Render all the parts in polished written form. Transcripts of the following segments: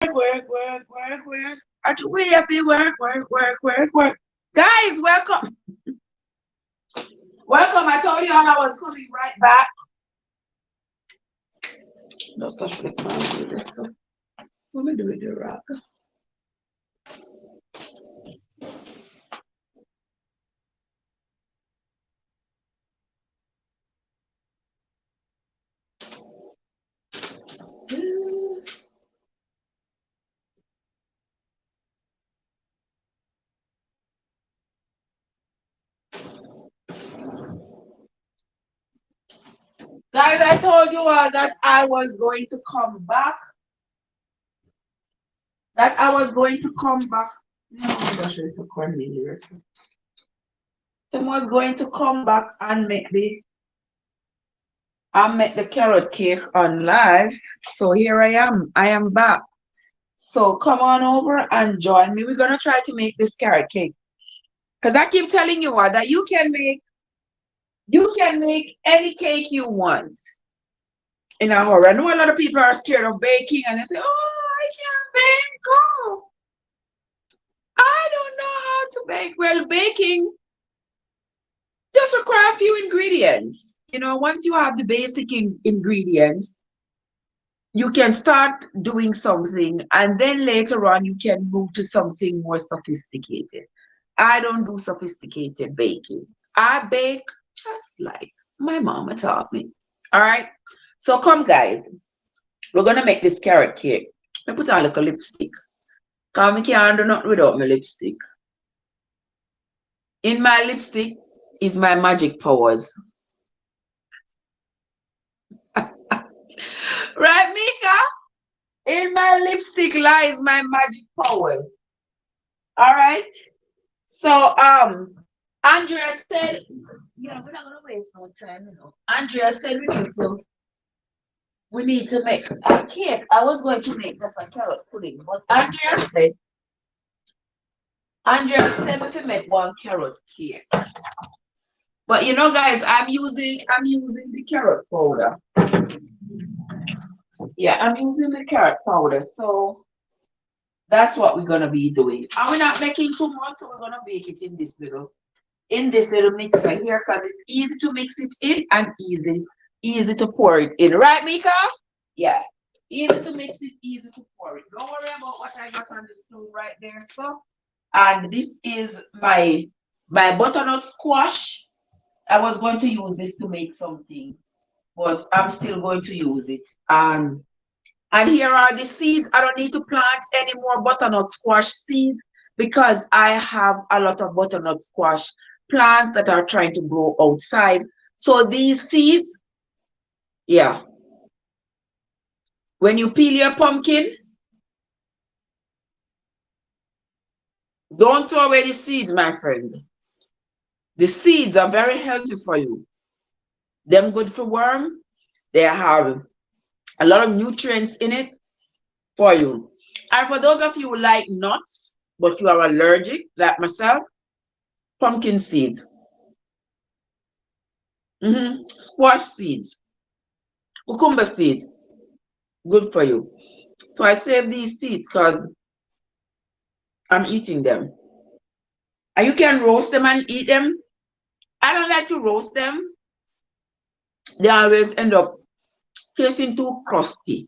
work. I do we have to work. Guys, welcome. Welcome. I told you all I was coming right back. No touch the crown with this. What am I doing the rock? Guys, I told you all that I was going to come back. That I was going to come back. No, that's really to Cornelius. I was going to come back and make the carrot cake on live. So here I am. I am back. So come on over and join me. We're gonna try to make this carrot cake. Because I keep telling you all that you can make any cake you want in a hurry. I know a lot of people are scared of baking and they say, oh, I can't bake. Oh, I don't know how to bake. Well, baking just requires a few ingredients. You know, once you have the basic ingredients, you can start doing something and then later on you can move to something more sophisticated. I don't do sophisticated baking. I bake just like my mama taught me. All right. So come guys, we're gonna make this carrot cake. I put on like a lipstick. Cause I can't do nothing without my lipstick. In my lipstick is my magic powers. Right, Mika? In my lipstick lies my magic powers. All right. So Andrea said, yeah, we're not gonna waste no time, you know. Andrea said we need to make a cake. I was going to make just a carrot pudding, but Andrea said we can make one carrot cake. But you know, guys, I'm using the carrot powder. Yeah, I'm using the carrot powder. So that's what we're gonna be doing. And we're not making too much, so we're gonna bake it in this little mixer here because it's easy to mix it in and easy to pour it in. Right, Mika? Yeah. Easy to mix it, easy to pour it. Don't worry about what I got on the stove right there, so. And this is my butternut squash. I was going to use this to make something, but I'm still going to use it. And here are the seeds. I don't need to plant any more butternut squash seeds because I have a lot of butternut squash plants that are trying to grow outside. So these seeds, yeah. When you peel your pumpkin, don't throw away the seeds, my friend. The seeds are very healthy for you. Them good for worm. They have a lot of nutrients in it for you. And for those of you who like nuts, but you are allergic, like myself, pumpkin seeds. Squash seeds. Cucumber seeds. Good for you. So I save these seeds because I'm eating them. And you can roast them and eat them. I don't like to roast them. They always end up tasting too crusty.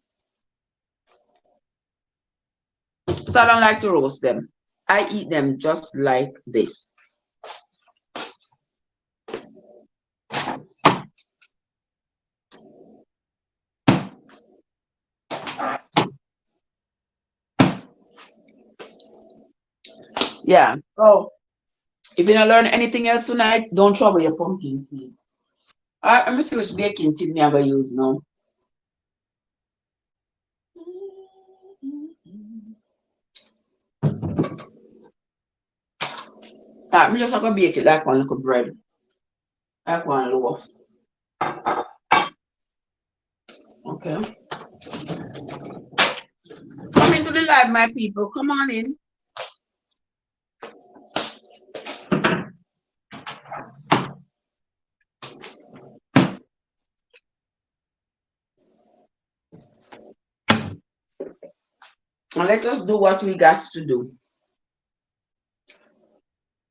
So I don't like to roast them. I eat them just like this. Yeah. So if you don't learn anything else tonight, don't trouble your pumpkin seeds. I'm just going to baking tin me I'm going to use now. I'm just going to bake it like one little bread. Like one loaf. Okay. Come into the live, my people. Come on in. And let us do what we got to do.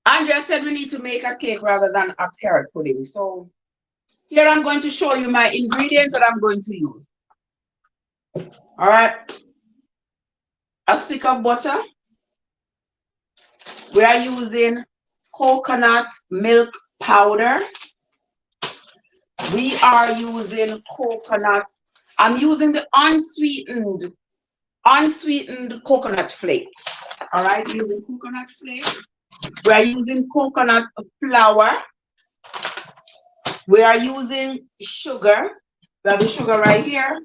Andrea said we need to make a cake rather than a carrot pudding. So here I'm going to show you my ingredients that I'm going to use. All right. A stick of butter. We are using coconut milk powder. We are using coconut. I'm using the unsweetened coconut flakes. All right, using coconut flakes. We are using coconut flour. We are using sugar. We have the sugar right here.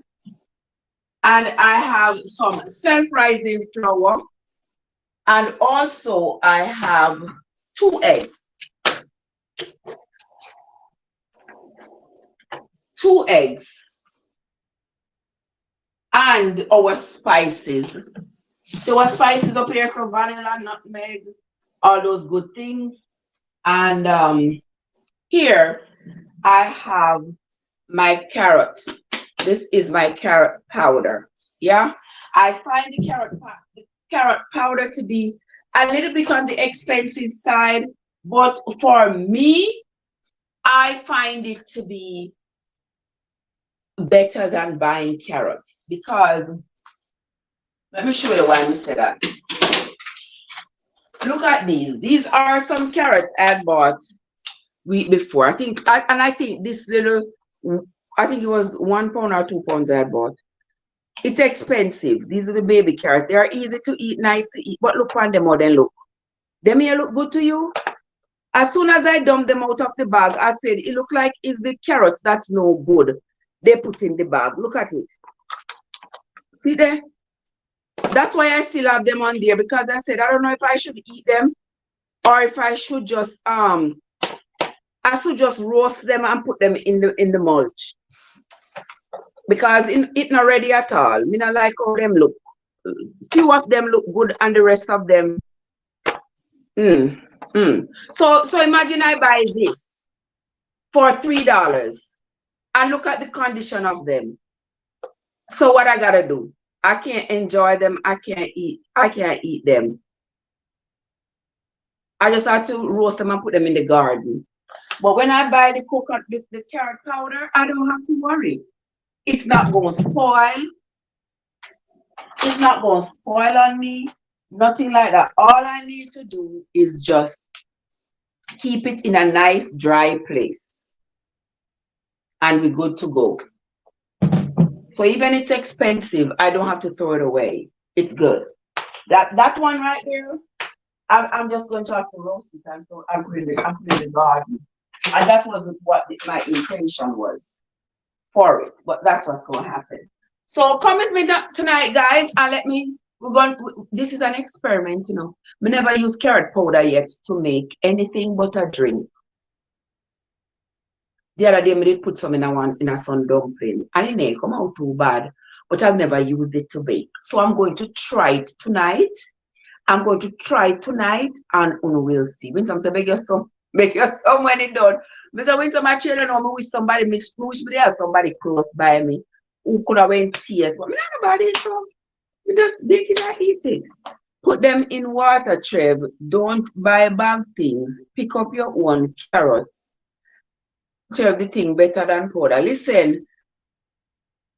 And I have some self-rising flour. And also I have 2 eggs. 2 eggs. And our spices. So our spices up here, so vanilla, nutmeg, all those good things. And here I have my carrot. This is my carrot powder. Yeah, I find the carrot powder to be a little bit on the expensive side, but for me, I find it to be better than buying carrots, because let me show you why I said that. Look at these. These are some carrots I bought week before. I think this little, I think it was 1 pound or 2 pounds I bought. It's expensive. These are the baby carrots. They are easy to eat, nice to eat. But look on them how they look. Them here look good to you. As soon as I dumped them out of the bag, I said, it look like it's the carrots that's no good. They put in the bag. Look at it. See there? That's why I still have them on there, because I said, I don't know if I should eat them or if I should just roast them and put them in the mulch. Because it's not ready at all. Me not like how them look. Few of them look good and the rest of them. So imagine I buy this for $3 and look at the condition of them. So what I gotta do? I can't enjoy them. I can't eat them. I just have to roast them and put them in the garden. But when I buy the carrot powder, I don't have to worry. It's not going to spoil. It's not going to spoil on me. Nothing like that. All I need to do is just keep it in a nice dry place. And we're good to go. So even it's expensive, I don't have to throw it away. It's good. That one right there, I'm just going to have to roast it and I'm putting it in the garden. And that wasn't what my intention was for it, but that's what's going to happen. So come with me tonight, guys, and this is an experiment, you know. We never use carrot powder yet to make anything but a drink. The other day, we did put some in a sun dumpling, and it didn't come out too bad, but I've never used it to bake. So I'm going to try it tonight. And we'll see. When some say, make your son when it done. Mr. When some children know me wish somebody, me wish me have somebody close by me who could have went tears. But me not nobody, so we just bake it and eat it. Put them in water, Trev. Don't buy bag things. Pick up your own carrots. Trev, the thing better than powder. Listen,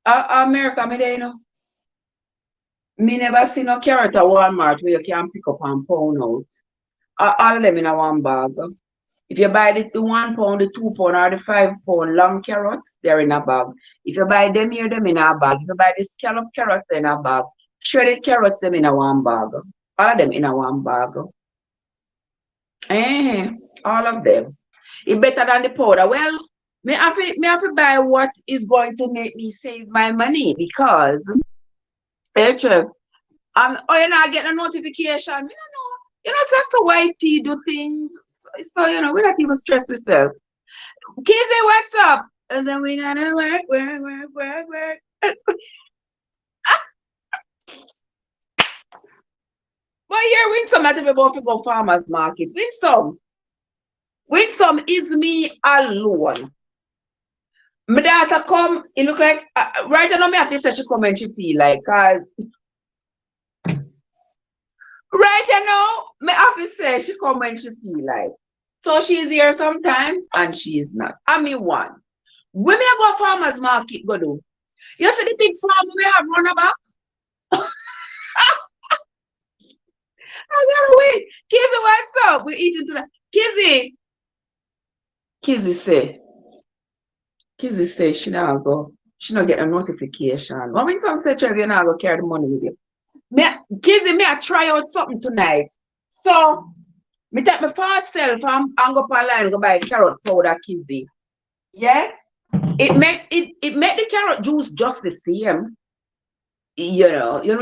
America, me there, you know. Me never see no carrot at Walmart where you can pick up and pound out. All of them in a one bag. If you buy the 1 pound, the 2 pound, or the 5 pound long carrots, they're in a bag. If you buy them here, them in a bag. If you buy the scallop carrots, they're in a bag. Shredded carrots, them in a one bag. All of them in a one bag. All of them. It's better than the powder. Well, me have to buy what is going to make me save my money, because hey, Trev, you're not getting a notification. You know, that's the white tea do things. So, you know, we don't even stress ourselves. Kids say, what's up? I said, we gotta work. But here, Winsome, not even about to go farmer's market. Winsome is me alone. My daughter come, it look like, right now, me have to say she come and she feel like, cause Right, you know, my office says she come when she feel like. So she's here sometimes and she's not. I mean one. When me I go farmers market go do. You see the big farm we have run about? I gotta wait. Kizzy, what's up? We're eating tonight. Kizzy say, Kizzy say she not go. She not get a notification. What when some say Trev, you not go carry the money with you? Kizzy, me I try out something tonight. So me take my first self and go up online go buy carrot powder, Kizzy. Yeah? It make the carrot juice just the same. You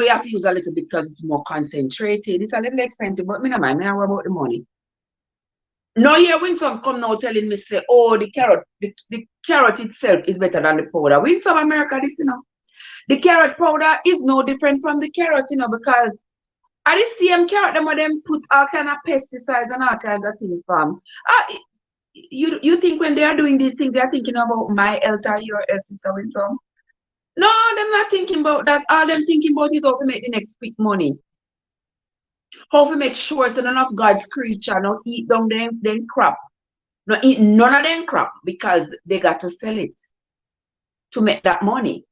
have to use a little bit because it's more concentrated. It's a little expensive, but me no mind. Me not worry about the money. No, yeah, when some come now telling me say, oh, the carrot itself is better than the powder. When some America this, the carrot powder is no different from the carrot, because at the same carrot, them put all kind of pesticides and all kinds of things from. You think when they are doing these things, they are thinking about my health or your health, sister when some? No, they're not thinking about that. All them thinking about is how to make the next quick money. How to make sure so none of God's creature not eat down them crop. Not eat none of them crop because they got to sell it to make that money.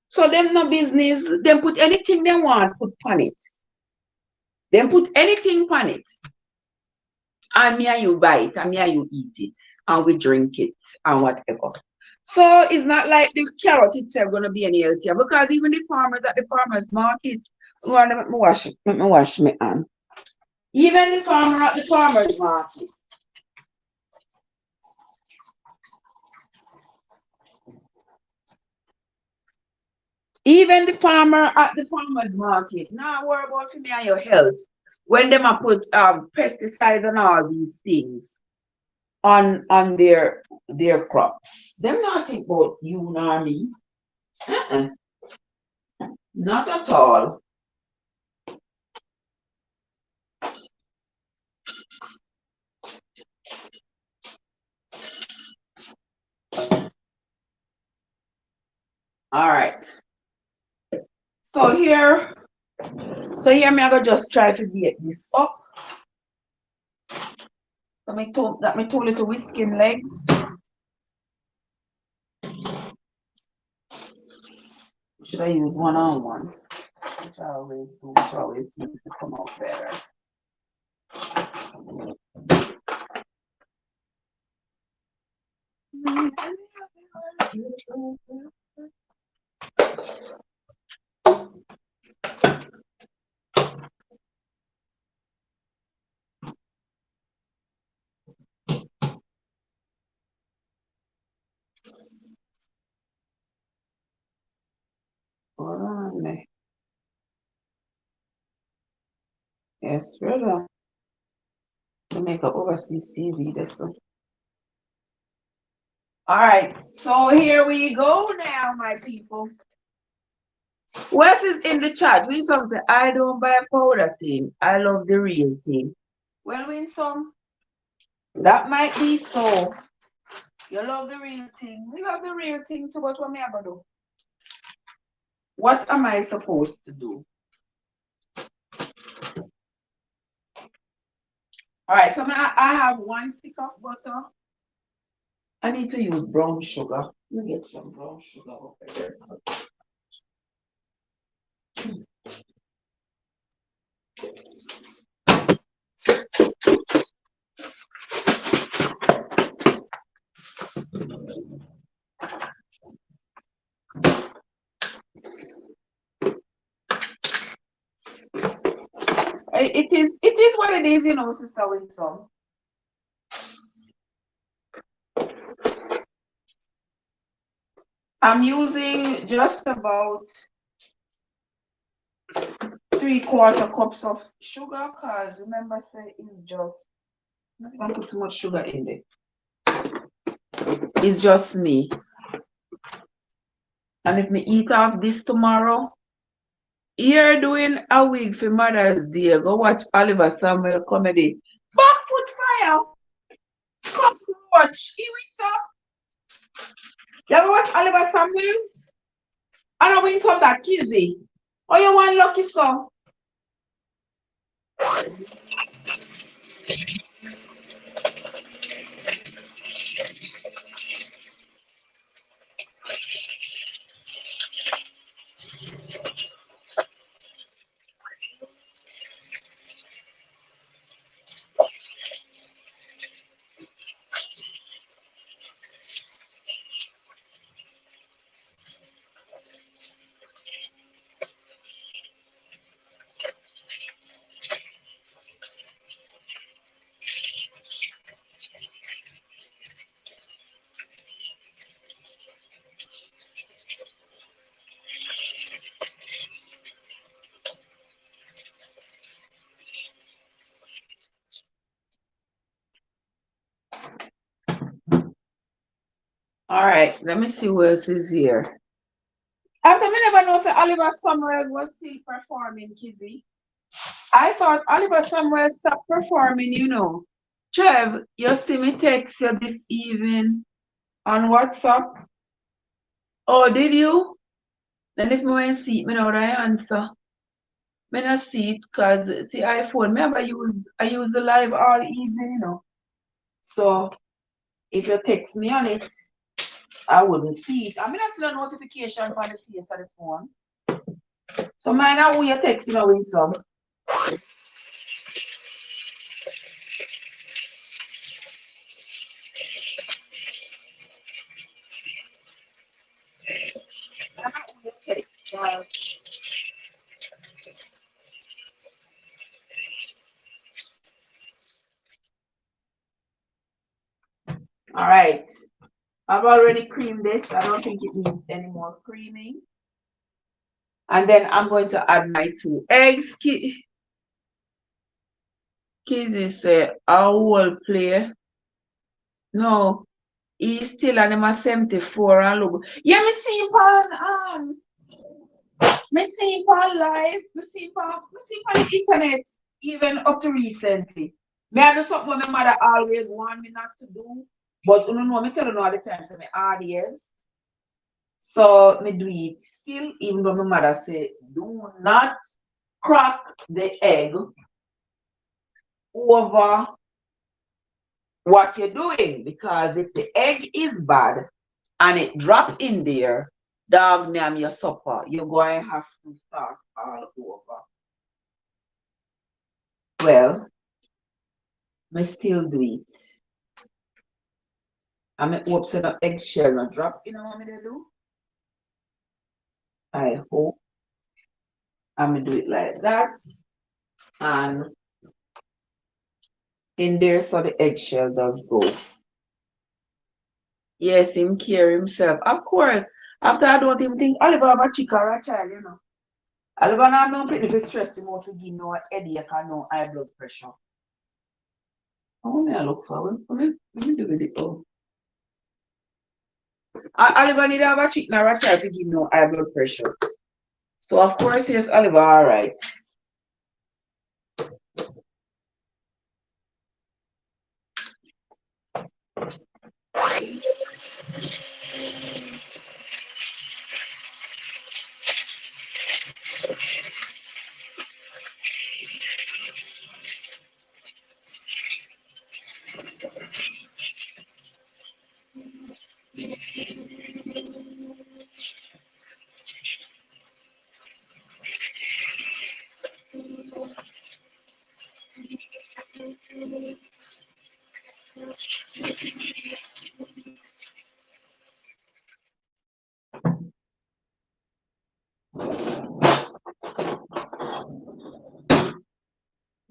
So them no business, them put anything they want, put on it. Them put anything on it. And me and you buy it, and me and you eat it, and we drink it, and whatever. So it's not like the carrot itself gonna be any healthier because even the farmers at the farmers market, let me wash me hand. Even the farmer at the farmers market. Even the farmer at the farmers market. Now worry about me and your health. When them a put pesticides and all these things on their crops. Them not think about you nor me. Uh-uh. Not at all. All right. So here me I go just try to get this up. So me two little whisking legs. Should I use one on one? Which I always do, which always seems to come out better. Hold on. Yes, brother. To make up overseas CV this one. All right, so here we go now, my people. Wes is in the chat. When some say, I don't buy powder thing. I love the real thing. Well, when some, that might be so. You love the real thing. We love the real thing too, but what am I going to do? What am I supposed to do? All right, so I have 1 stick of butter. I need to use brown sugar. Let me get some brown sugar over there. It is what it is, Sister Winsome. I'm using just about 3/4 cups of sugar, because remember, say it's just, I'm not gonna put so much sugar in there. It's just me. And if me eat off this tomorrow, you're doing a week for Mother's Day. Go watch Oliver Samuel comedy. Backfoot fire. Come watch. He wins up. You ever watch Oliver Samuels? I don't win some that Kizzy. Oh, you want lucky song? All right, let me see who else is here. After me never know say Oliver Samuel was still performing, Kizzy. I thought Oliver Samuel stopped performing, you know. Trev, you see me text you this evening on WhatsApp. Oh, did you? Then if me want to see it, me know the answer. Me not see it because see iPhone, me ever I use the live all evening, you know. So if you text me on it, I wouldn't see it. I mean, I still a notification for the face of the phone. So mine are who you text, you know, with some. All right. I've already creamed this. I don't think it needs any more creaming. And then I'm going to add my 2 eggs. Kizzy say, a whole play. No, he's still at him 74 and look. Yeah, me see him on me see him on live, me see him on the internet, even up to recently. Me I do something what my mother always want me not to do. But you know, me tell you all the time, so me hard years. So me do it still, even though my mother say, do not crack the egg over what you're doing. Because if the egg is bad and it drop in there, dog name your supper, you're going to have to start all over. Well, me still do it. And me hope so the eggshell not drop. You know what me do? I hope I'm gonna do it like that. And in there so the eggshell does go. Yes, him care himself. Of course. After I don't even think Oliver have a chick or a child, you know. Oliver now don't put if stress him out to give no headache or no high blood pressure. How may I look for? Let me do with it. Oh. Oliver need to have a chick or a child to give no high blood pressure. So of course, yes, Oliver, all right.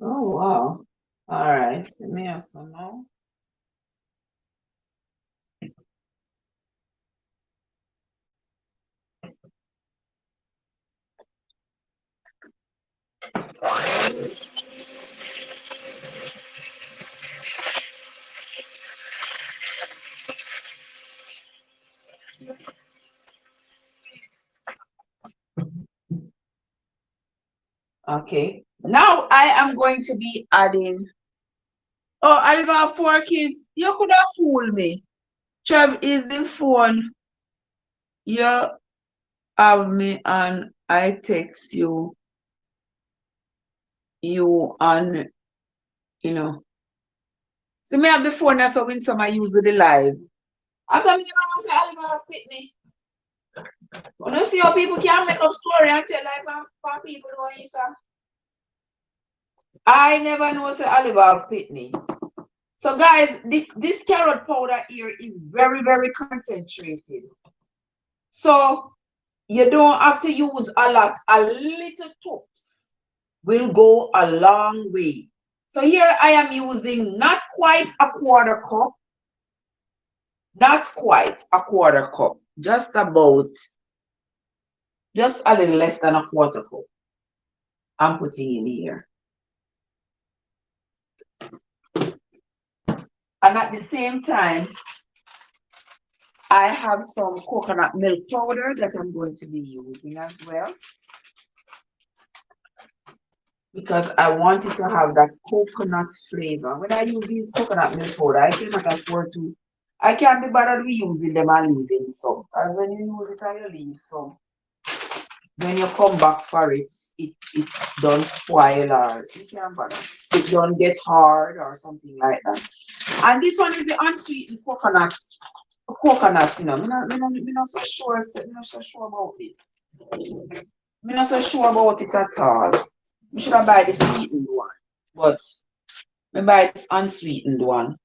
Oh wow. All right. Send me also now. Okay. Now I am going to be adding. Oh, I have 4 kids. You could have fooled me. Trev is the phone. You have me and I text you. you on, you know. So me have the phone now, so when some I use the live. After me, I say I live Pitney. When you see how people can make up story and tell like for people know it's I never know say Oliver of Pitney. So guys, this carrot powder here is very, very concentrated. So you don't have to use a lot. A little tops will go a long way. So here I am using not quite a quarter cup. Not quite a quarter cup. Just about, just a little less than a quarter cup. I'm putting in here. And at the same time, I have some coconut milk powder that I'm going to be using as well. Because I want it to have that coconut flavor. When I use these coconut milk powder, I cannot afford to, I can't be bothered with using them and leaving some. Because when you use it and you leave some, when you come back for it, it don't spoil or it can't bother. It don't get hard or something like that. And this one is the unsweetened coconut, you know. I'm not so sure about this. I'm not so sure about it at all. We should have buy the sweetened one, but I buy this unsweetened one.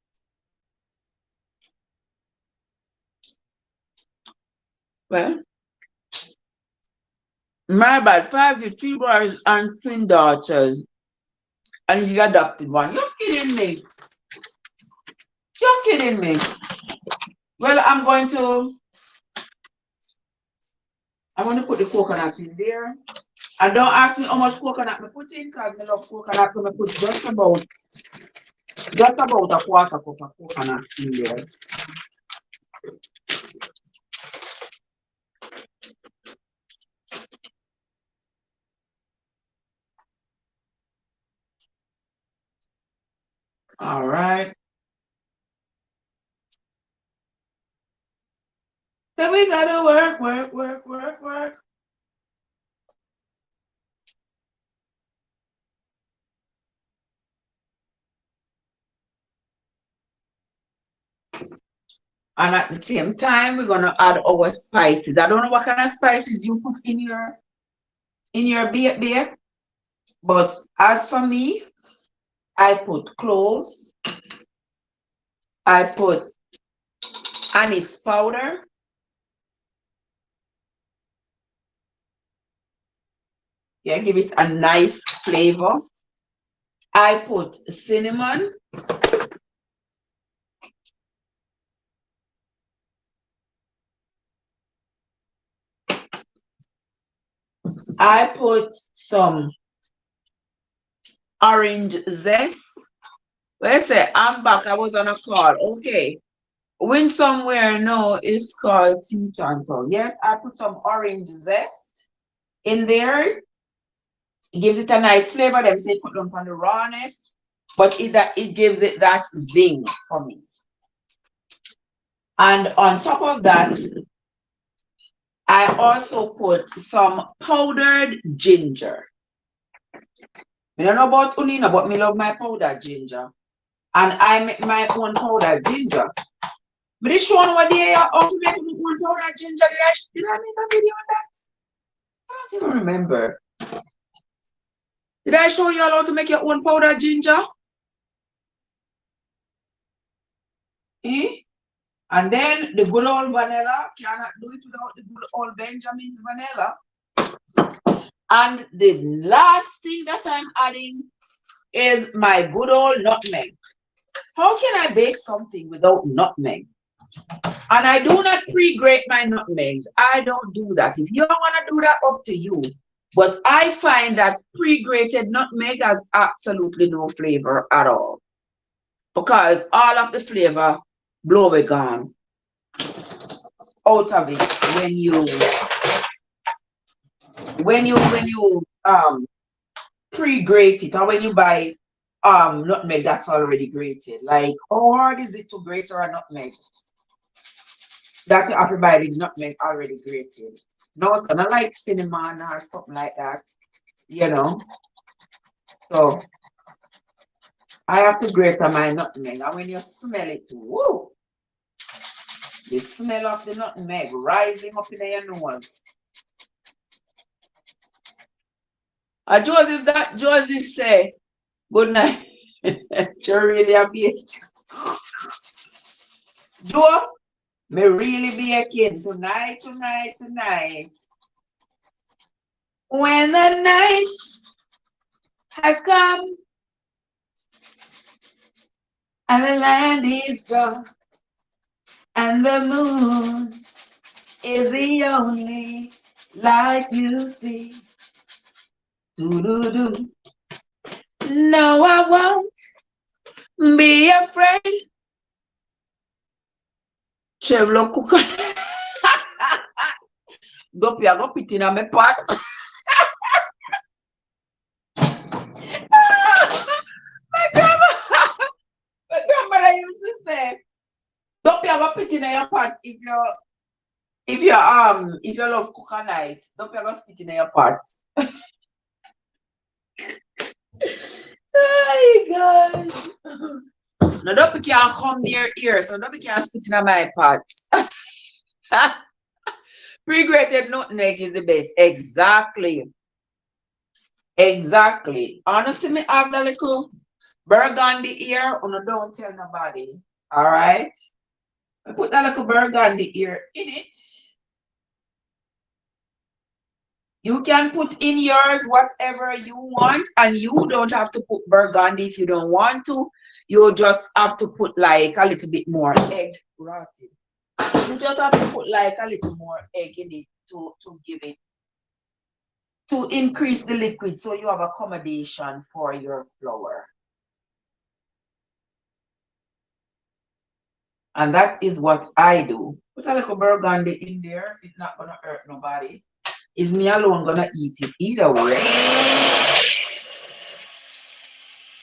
Well, my bad. 5 with 3 boys and twin daughters, and the adopted one. You're kidding me. You're kidding me. Well, I'm going to put the coconut in there. And don't ask me how much coconut I put in, because I love coconut, so I put just about a quarter cup of coconut in there. All right. So we gotta work. And at the same time, we're gonna add our spices. I don't know what kind of spices you put in your bake, but as for me, I put cloves, I put anise powder, yeah, give it a nice flavor. I put cinnamon. I put some orange zest. Where say I'm back, I was on a call. Okay. Win somewhere no is called tea tantal. Yes, I put some orange zest in there. It gives it a nice flavor. Them say put them on the rawness, but it gives it that zing for me. And on top of that, I also put some powdered ginger. I don't know about Unina, but me love my powdered ginger. And I make my own powdered ginger. But it's showing what day how to make my own powdered ginger. Did I make a video on that? I don't even remember. Did I show you all how to make your own powdered ginger? Eh? And then the good old vanilla, cannot do it without the good old Benjamin's vanilla. And the last thing that I'm adding is my good old nutmeg. How can I bake something without nutmeg? And I do not pre-grate my nutmegs. I don't do that. If you don't want to do that, up to you. But I find that pre-grated nutmeg has absolutely no flavor at all. Because all of the flavor blow away gone out of it when you pre-grate it, or when you buy nutmeg that's already grated. Like, how hard is it to grate a nutmeg? That you have to buy the nutmeg already grated. No, so not like cinnamon or something like that, you know. So I have to grate my nutmeg. And when you smell it, woo! The smell of the nutmeg rising up in your nose. Joseph say, good night. You really happy. Joe, me really be a kid tonight. When the night has come and the land is dark and the moon is the only light you see. Do-do-do. No, I won't be afraid. Trev lo cook. Go pit in my pot. My grandmother used to say, don't be go pit in your pot if you love cook at night. Don't be go spit in your pot. Oh my God. No, don't be come near ear, so don't be spit in my pot. Pre-grated nutmeg is the best. Exactly. Honestly, me have the little burgundy here, and don't tell nobody. All right. I put that little burgundy here in it. You can put in yours whatever you want, and you don't have to put burgundy if you don't want to. You just have to put like a little bit more egg. Rotted. You just have to put like a little more egg in it to give it, to increase the liquid so you have accommodation for your flour. And that is what I do. Put a little burgundy in there. It's not gonna hurt nobody. Is me alone gonna eat it either way.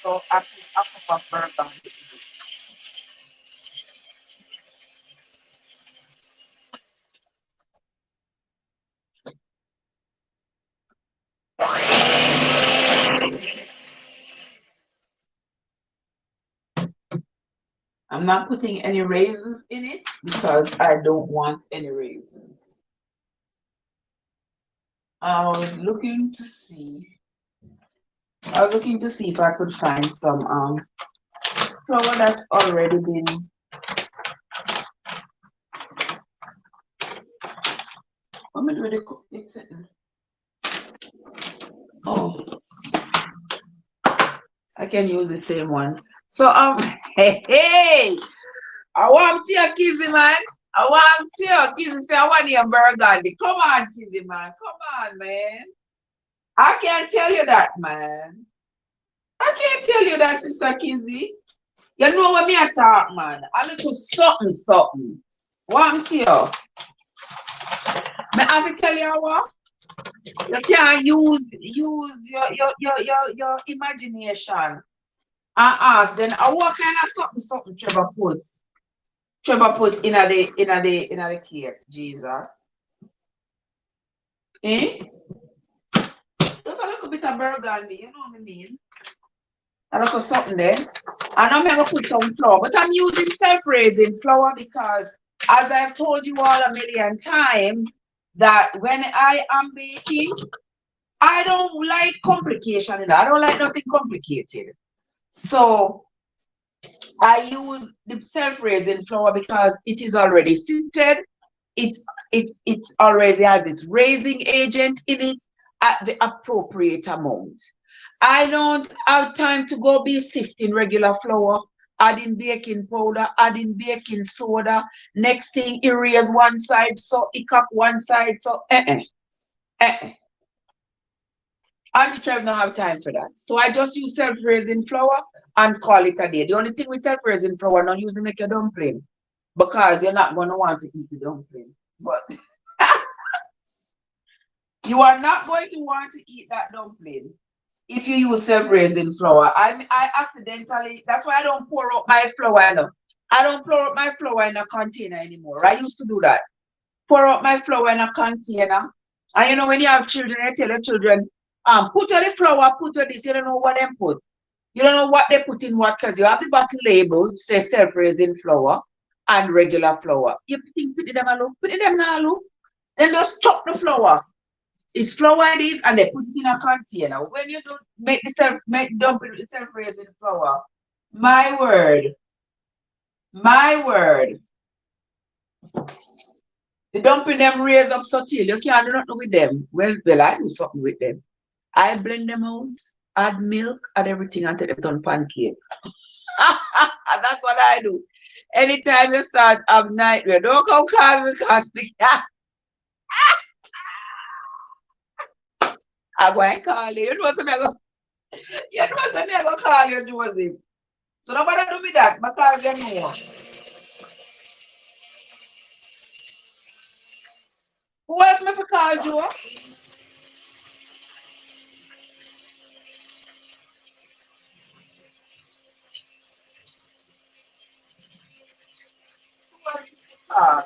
So I put a cup of burgundy in it. I'm not putting any raisins in it because I don't want any raisins. I was looking to see if I could find some flour that's already been I'm gonna really cook it. Oh, I can use the same one. So hey, I want your Kizzy man. I want your Kizzy say I want your burgundy. Come on, Kizzy man. Come on, man. I can't tell you that, man. I can't tell you that, Sister Kizzy. You know what me I talk, man. A little something. Want you? Me have to tell you what? You can't use your imagination and ask then what kind of something Trevor put in the cake, Jesus. Eh? Just a little bit of burgundy, you know what I mean? A little something there. And I'm gonna put some flour, but I'm using self-raising flour because as I've told you all a million times, that when I am baking, I don't like complication in it. I don't like nothing complicated. So I use the self-raising flour because it is already sifted. It already has its raising agent in it at the appropriate amount. I don't have time to go be sifting regular flour, adding baking powder, adding baking soda. Next thing, erase one side, so it cut one side, so Auntie Trev don't have time for that. So I just use self-raising flour and call it a day. The only thing with self-raising flour, not use to make your dumpling because you're not going to want to eat the dumpling. But you are not going to want to eat that dumpling if you use self-raising flour. I accidentally, that's why I don't pour out my flour. I don't pour out my flour in a container anymore. I used to do that. Pour out my flour in a container. And you know, when you have children, I tell your children, Put all the flour, put all this, you don't know what they put. You don't know what they put in what, because you have the bottle label, say self-raising flour and regular flour. You think put them alone, put them now, then just chop the flour. It's flour it is, and they put it in a container. When you do dump it with self-raising flour, my word, my word. The dumping them raise up so till you can't do nothing with them. Well, I do something with them. I blend them out, add milk, add everything, and take them on pancake. That's what I do. Anytime you start have nightmare, don't come call me because I'm going to call you. You know something I go call you, Joseph. So nobody do me that because you know. Who else me for call Joe? Uh,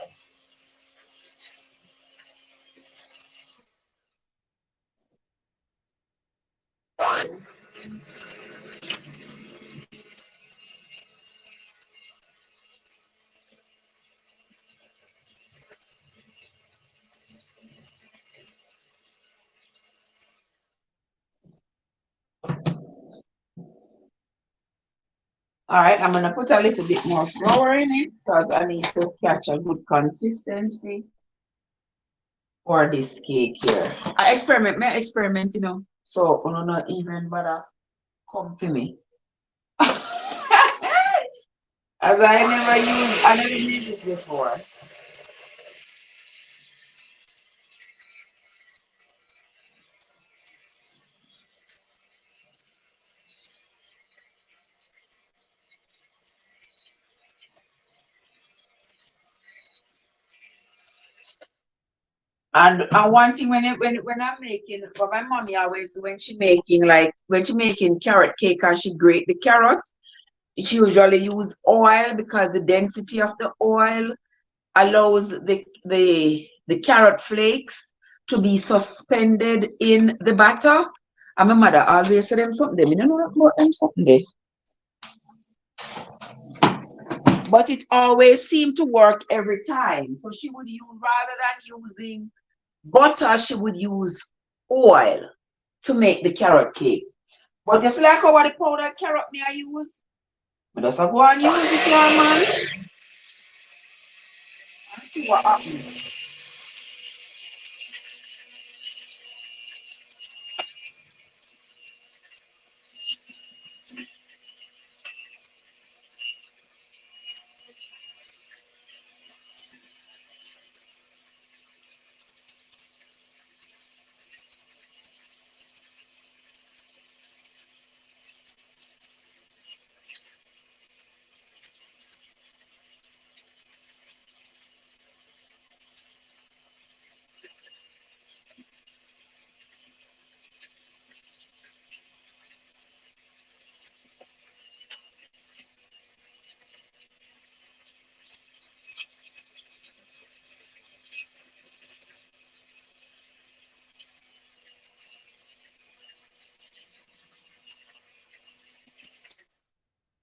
all right, I'm gonna put a little bit more flour in it because I need to catch a good consistency for this cake here. May experiment, you know. So I'm not even bother come to me. As I never used it before. And one thing when I'm making, but my mommy always when she making carrot cake and she grate the carrot, she usually use oil because the density of the oil allows the carrot flakes to be suspended in the batter. And my mother always said them something. They don't know about them something there. But it always seemed to work every time. So she would use, rather than using butter, she would use oil to make the carrot cake. But just like how the powdered carrot me I use, I just go and use it, yeah, man. And see what happens.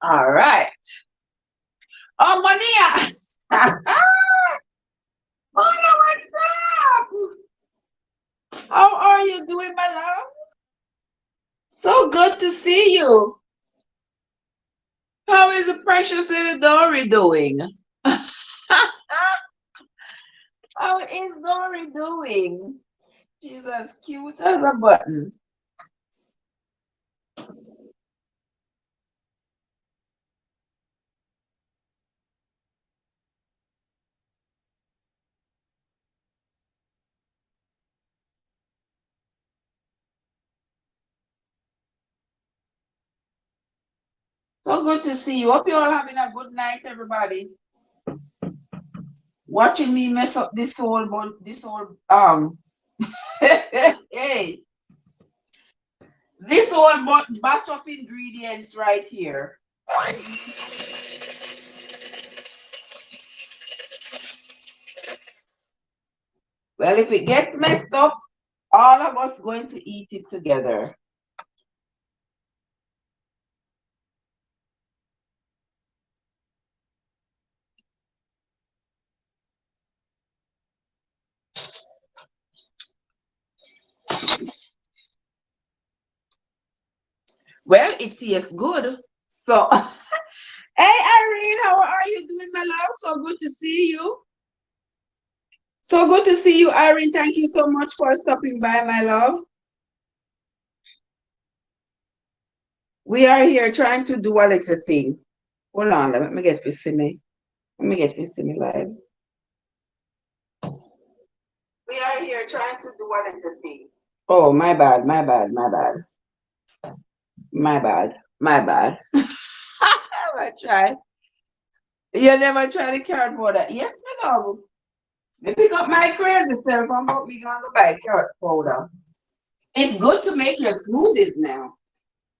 All right. Oh, Monia. Monia, what's up? How are you doing, my love? So good to see you. How is the precious little Dory doing? How is Dory doing? She's as cute as a button. So good to see you. Hope you're all having a good night, everybody. Watching me mess up hey, this whole batch of ingredients right here. Well, if it gets messed up, All of us going to eat it together. Well, it tastes good. So, hey, Irene, how are you doing, my love? So good to see you. So good to see you, Irene. Thank you so much for stopping by, my love. We are here trying to do a little thing. Hold on, let me get this see me. Let me get this see me live. We are here trying to do a little thing. Oh, my bad, my bad, my bad. My bad, my bad. I try. You never try the carrot powder. Yes, my love. Me pick up my crazy self and but me gonna go buy carrot powder. It's good to make your smoothies now.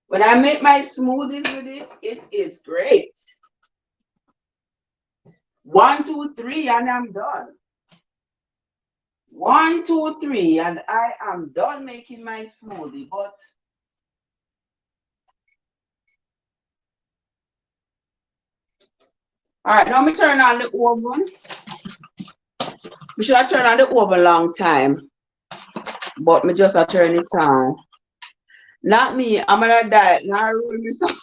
When I make my smoothies with it, it is great. 1, 2, 3, and I'm done. 1, 2, 3, and I am done making my smoothie. But all right, now me turn on the oven. We should have turned on the oven long time, but me just turn it on. Not me. I'm gonna die. Now ruin me some.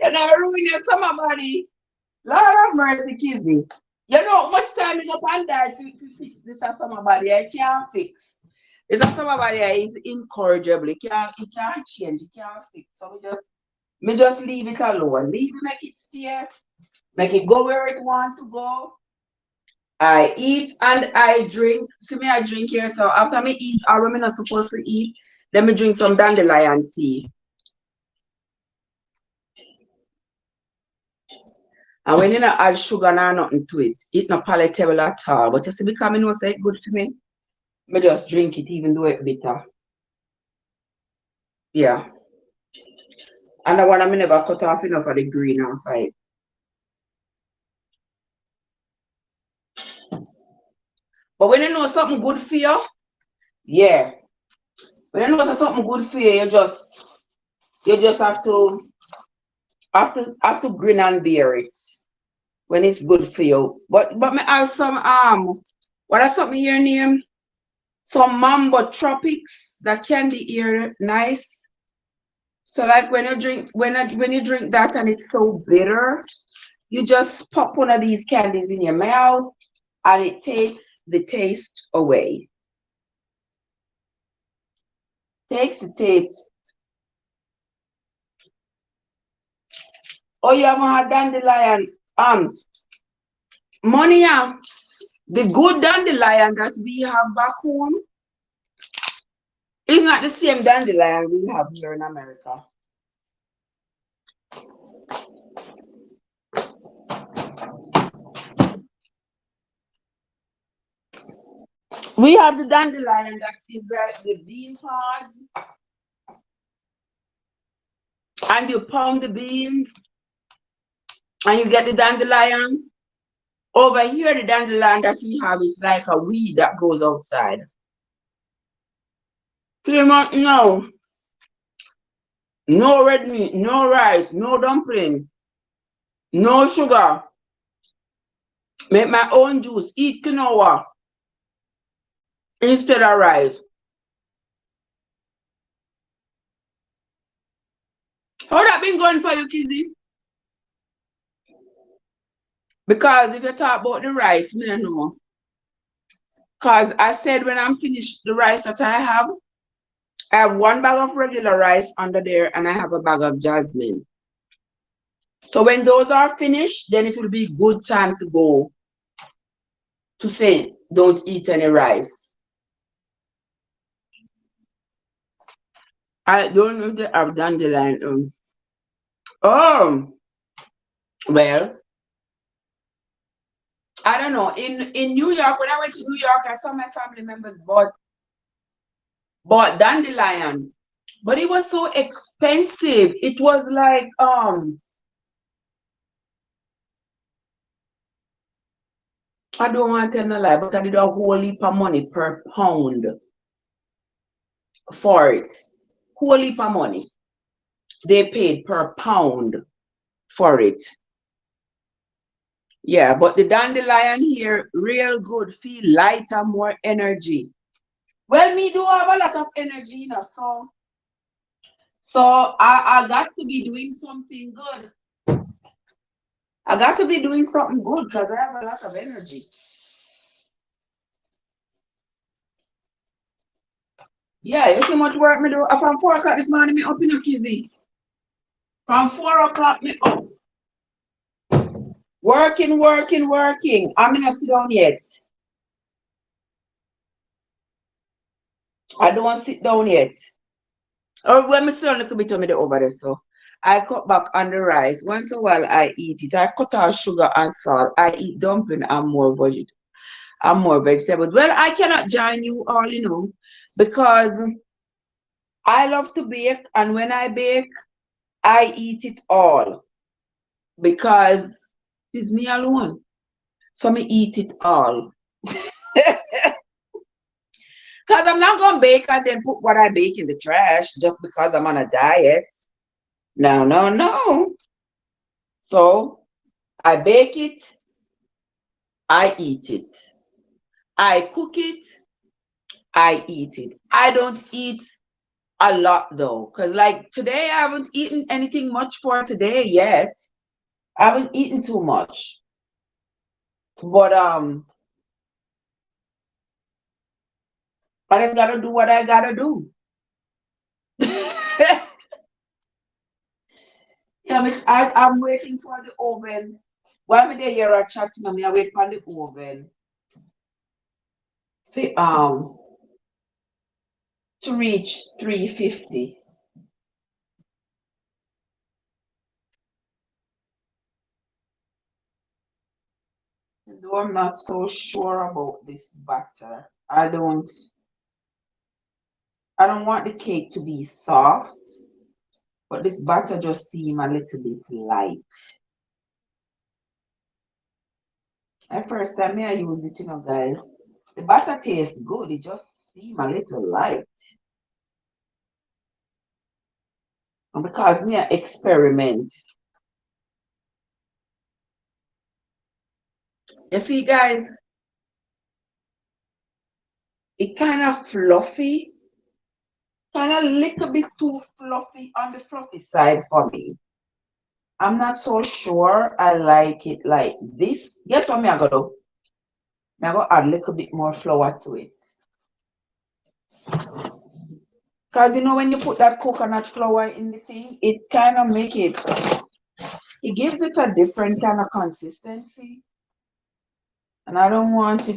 You're not ruining somebody. Lord of mercy, Kizzy. You know how much time you go on that to fix this as somebody I can't fix. This is somebody is incorrigible. It can't change, it can't fix. So me just leave it alone. Leave it, make it stay, make it go where it want to go. I eat and I drink. See me, I drink here. So after me eat, or when I'm not supposed to eat, let me drink some dandelion tea. And when you not add sugar or nothing to it, it's not palatable at all. But just because I know say it good for me, me just drink it even though it's bitter. Yeah. And the one I never cut off enough of the green and fight. But when you know something good for you, yeah. When you know something good for you, you just have to grin and bear it when it's good for you. But me have some what are something your name? Some mambo tropics that candy here nice. So like when you drink when you drink that and it's so bitter, you just pop one of these candies in your mouth and it takes the taste away. Takes the taste. Oh, you haven't had dandelion. Money, the good dandelion that we have back home is not the same dandelion we have here in America. We have the dandelion that is like the bean pods, and you pound the beans, and you get the dandelion. Over here, the dandelion that we have is like a weed that grows outside. 3 months, no. No red meat, no rice, no dumpling, no sugar. Make my own juice, eat quinoa instead of rice. How that been going for you, Kizzy? Because if you talk about the rice, me don't know. Because I said when I'm finished the rice that I have 1 bag of regular rice under there and I have a bag of jasmine. So when those are finished, then it will be good time to go to say don't eat any rice. I don't know if they have dandelion. Oh, well, I don't know. In New York, when I went to New York, I saw my family members bought dandelion, but it was so expensive. It was like I don't want to tell no lie, but I did a whole heap of money per pound for it. Whole heap of money. They paid per pound for it. Yeah, but the dandelion here, real good, feel lighter, more energy. Well, me do have a lot of energy, you know, so I got to be doing something good. I got to be doing something good because I have a lot of energy. Yeah, you see much work me do. From 4 o'clock this morning, me up in a kizzy. From 4 o'clock, me up. Working, working, working. I'm not sit down yet. I don't sit down yet. Or when me sit down a little bit of me the over there, so I cut back on the rice. Once in a while I eat it. I cut out sugar and salt. I eat dumpling and more vegetable. I'm more vegetable. Well, I cannot join you all, you know, because I love to bake, and when I bake, I eat it all because it's me alone. So me eat it all. Because I'm not gonna bake and then put what I bake in the trash just because I'm on a diet. No, no, no. So I bake it, I eat it. I cook it, I eat it. I don't eat a lot though, because like today I haven't eaten anything much for today yet. I haven't eaten too much. But I just gotta do what I gotta do. Yeah, I'm waiting for the oven. While me there here chatting, I wait for the oven to, to reach 350. Though I'm not so sure about this batter. I don't want the cake to be soft, but this batter just seems a little bit light. At first time I use it, you know, guys. The batter tastes good, it just seems a little light. And because me I experiment. You see, guys, it kind of fluffy, kind of little bit too fluffy on the fluffy side for me. I'm not so sure I like it like this. Guess what me I gonna do? Me I gonna add a little bit more flour to it. Cause you know when you put that coconut flour in the thing, it kind of it gives it a different kind of consistency. And I don't want the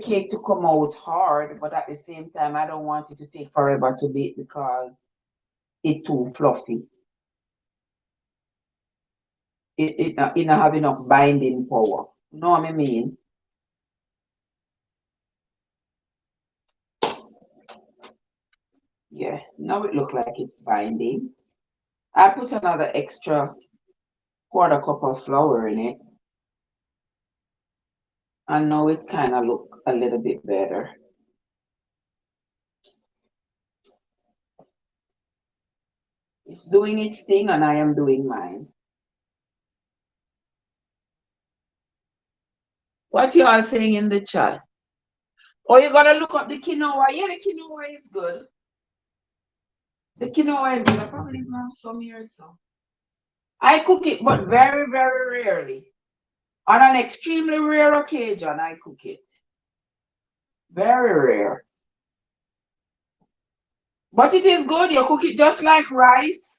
cake to come out hard, but at the same time, I don't want it to take forever to bake because it's too fluffy. It not have enough binding power. You know what I mean? Yeah, now it look like it's binding. I put another extra quarter cup of flour in it. And now it kind of look a little bit better. It's doing its thing and I am doing mine. What you all saying in the chat? Oh, you gotta look up the quinoa. Yeah, the quinoa is good. The quinoa is good. I probably have some here, so. I cook it, but very, very rarely. On an extremely rare occasion, I cook it. Very rare. But it is good. You cook it just like rice.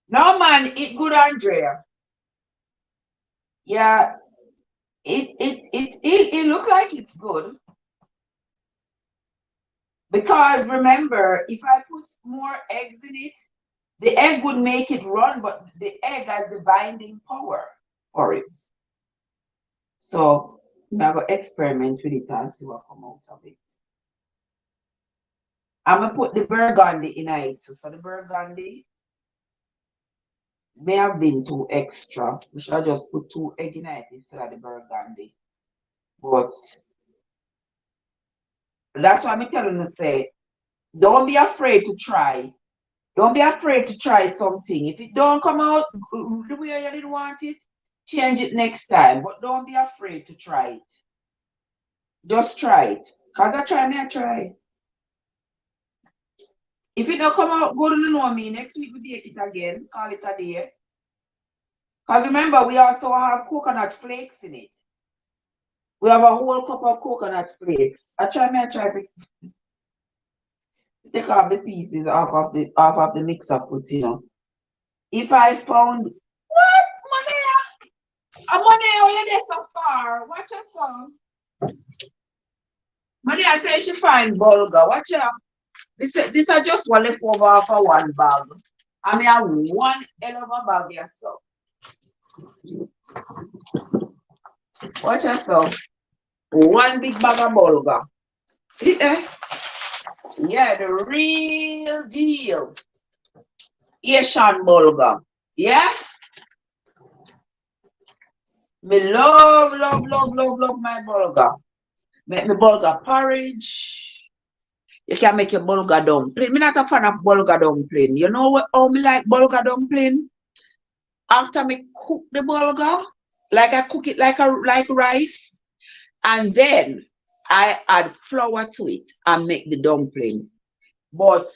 No, man, it good, Andrea. Yeah, it look like it's good. Because remember, if I put more eggs in it, the egg would make it run, but the egg has the binding power for it. So I'm gonna experiment with it and see what come out of it. I'm gonna put the burgundy in it too. So the may have been too extra. We should have just put 2 egg in it instead of the burgundy. But that's why I'm telling you, say, don't be afraid to try. Don't be afraid to try something. If it don't come out the way you didn't want it, change it next time. But don't be afraid to try it. Just try it. Cause I try. If it don't come out good, you know me. Next week we bake it again. Call it a day. Cause remember, we also have coconut flakes in it. We have a whole cup of coconut flakes. I try to take off the pieces off of the mixer put, you know. If I found what money? A money you're there so far. Watch your son. Money I say she find bulgur. Watch out. This is just one leftover for one bag. I mean, I have one hell of a bag here, so. Watch yourself. One big bag of bulgur. Yeah, yeah, the real deal. Asian bulgur. Yeah? Me love my bulgur. Make me bulgur porridge. You can make your bulgur dumpling. Me not a fan of bulgur dumpling. You know what? How me like bulgur dumpling? After me cook the bulgur, like I cook it like rice, and then I add flour to it and make the dumpling. But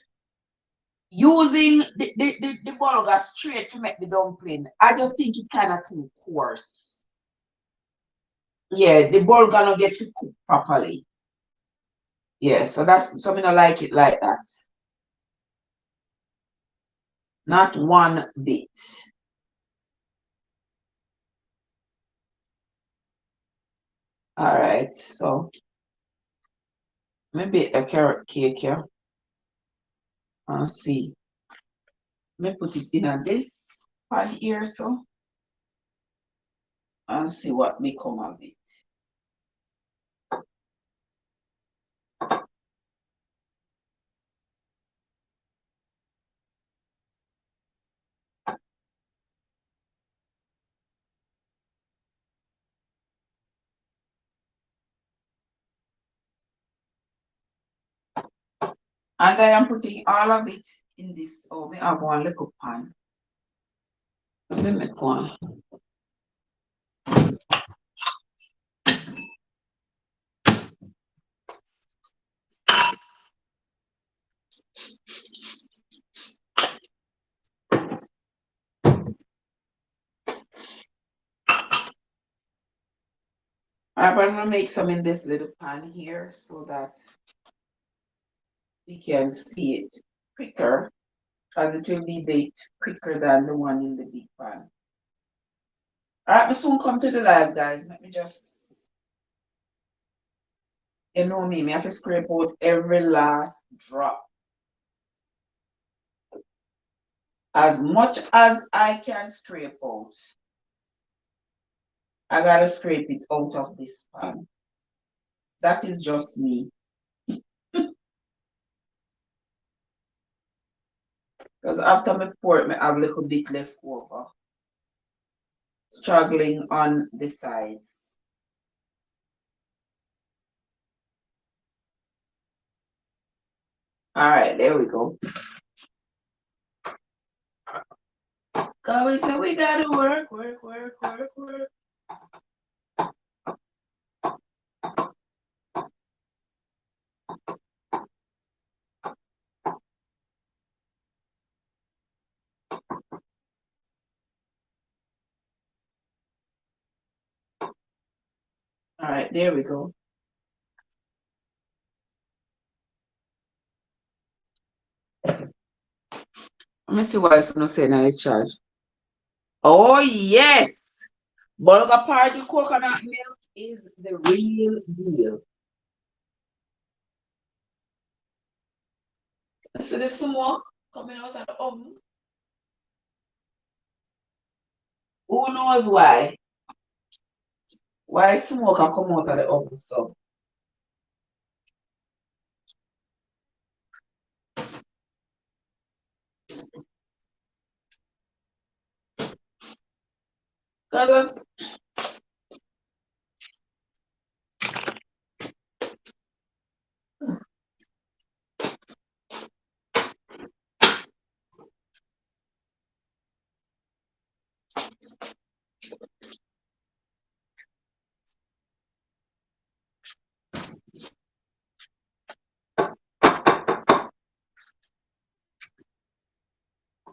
using the bulgur straight to make the dumpling, I just think it kind of too coarse. Yeah, the bulgur not get to cook properly. Yeah, so that's something I like it like that. Not one bit. All right, so maybe a carrot cake here. And see. Let me put it in this pan here, so. And see what may come of it. And I am putting all of it in this. Oh, we have one little pan. Let me make one. I'm gonna make some in this little pan here so that we can see it quicker, as it will be baked quicker than the one in the big pan. All right, we soon come to the live, guys. Let me just, you know me, I have to scrape out every last drop. As much as I can scrape out, I gotta scrape it out of this pan. That is just me. Because after I pour it, I have a little bit left over. Struggling on the sides. All right, there we go. God, we said we gotta work. All right, there we go. Let me see what it's gonna say now. It's charge. Oh yes, bulgur porridge with coconut milk is the real deal. See the smoke coming out of the oven. Who knows why? Why smoke can come out of the oven so? Cause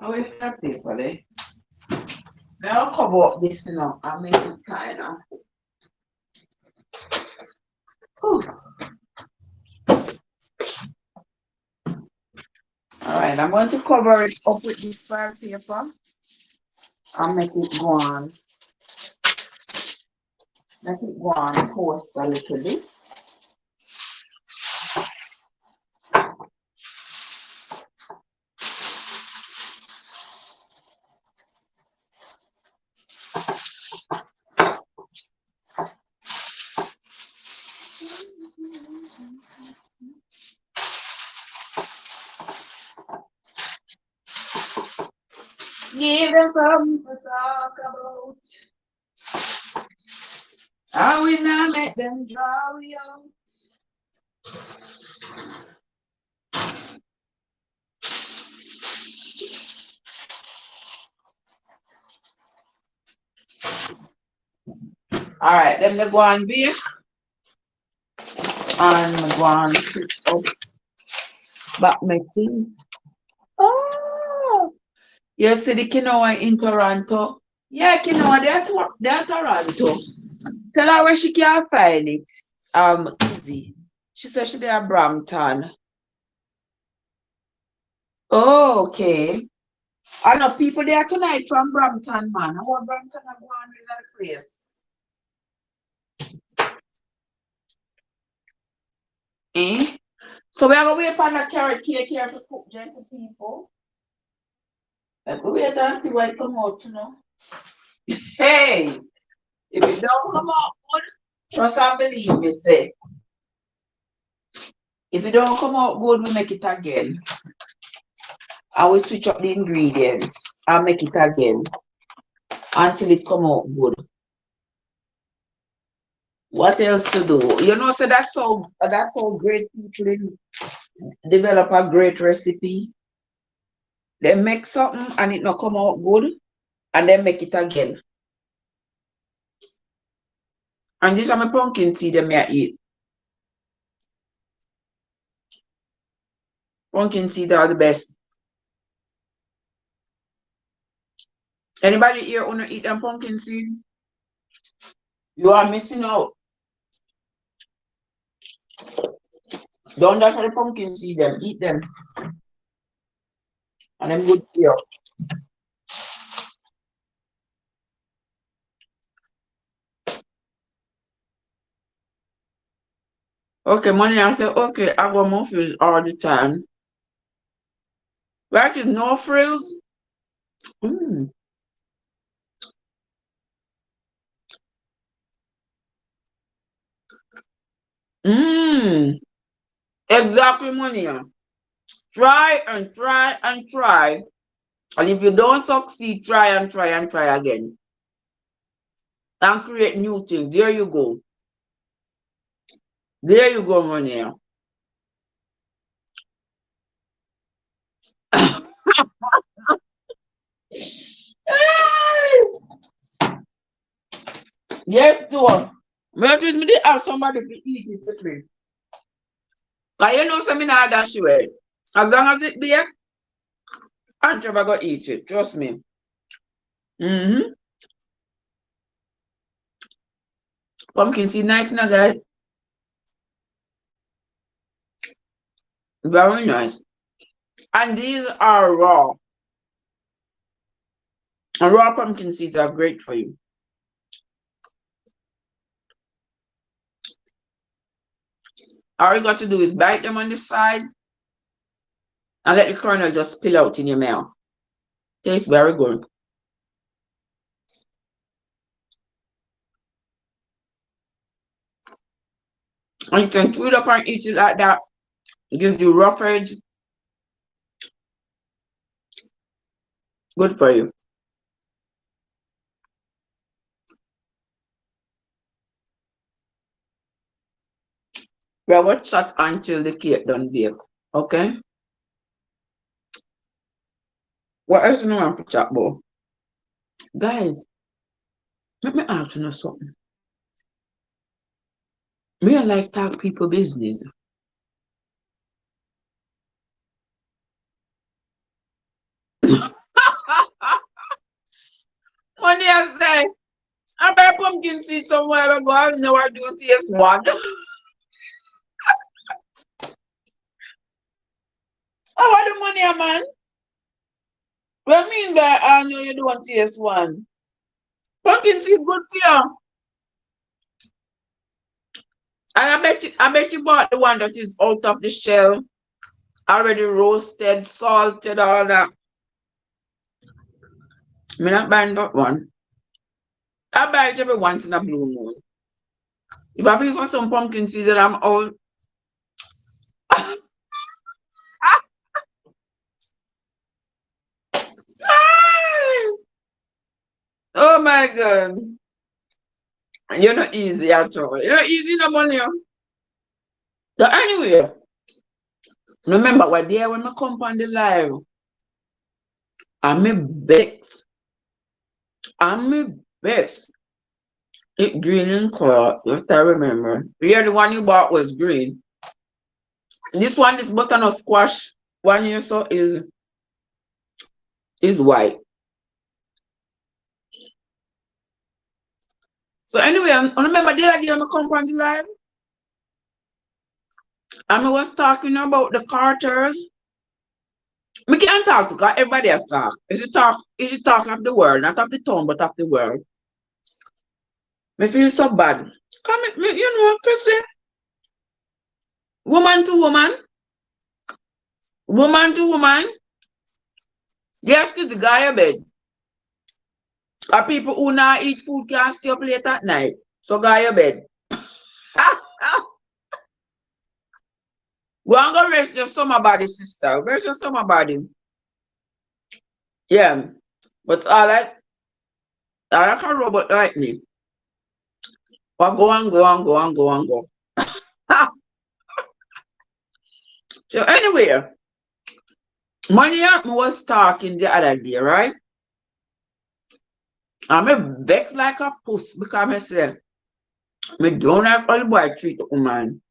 I will flip paper there. I'll cover up this, I make it kind of. Alright, I'm going to cover it up with this file paper. I'll make it go on. Make it go on post a little bit. Give them something to talk about. I will not make them draw you out. Alright, then they go on bake. And I go on fix up back my things. Oh! You see the quinoa in Toronto? Yeah, quinoa, they're Toronto. Tell her where she can find it. Easy. She said she there Brampton. Oh, okay. I know people there tonight from Brampton, man. I want Brampton to go on with that place. Eh? So we are going to wait for the carrot cake here to cook gentle people. Like, we wait and see what it come out, Hey! If it don't come out good, trust and believe me, say. If it don't come out good, we make it again. I will switch up the ingredients and make it again until it come out good. What else to do? So that's so great people develop a great recipe. They make something and it not come out good, and then make it again. And this is my pumpkin seed that I eat. Pumpkin seeds are the best. Anybody here wanna eat them pumpkin seed? You are missing out. Don't dash the pumpkin seed them, eat them. And them good for you. Okay, money, I say, okay, I go muffins all the time. Right, is no frills. Mmm. Mmm. Exactly, money. Try and try and try. And if you don't succeed, try and try and try again. And create new things. There you go. There you go, money. Yes, too. But me did have somebody to eat it with me. Cause some not dash away. As long as it there, I'm never gonna eat it. Trust me. Mm-hmm. Pumpkin seed nice now, guys. Very nice. And these are raw. And raw pumpkin seeds are great for you. All you got to do is bite them on the side and let the kernel just spill out in your mouth. Tastes very good. And you can chew it up and eat it like that. It gives you rough edge. Good for you. We will chat until the cake done bake. Okay? What else do you want to chat about? Guys, let me ask you something. Me I like talk people business. Money I say, I buy pumpkin seed somewhere ago. I know I do taste one. I want the money, man. What I mean by I know you don't taste one? Pumpkin seed good for you. And I bet you bought the one that is out of the shell, already roasted, salted, all that. Me not buying that one. I buy it every once in a blue moon. If I feel for some pumpkin seeds that I'm out. Oh my God. You're not easy at all. You're not easy no money. So anyway, remember what day when I come on the live, I'm a best. I'm a best. It green in color, if I remember. Yeah, the one you bought was green. This one, this butternut squash one you saw is white. So anyway, I remember the other day when I come on the live, and I was talking about the Carters. We can't talk because everybody has talk. Is it talk of the world, not of the town, but of the world. Me feel so bad. Come, you know, Chrissy, woman to woman, woman to woman, yes, to the guy a bed. Are people who not eat food can't stay up late at night. So guy a bed. Go and go rest your summer body, sister. Rest your summer body. Yeah. But I like a robot like me. But go and go and go and go and go. So anyway, money was talking the other day, right? I'm a vex like a puss because I said, me don't like all the boy treat the woman.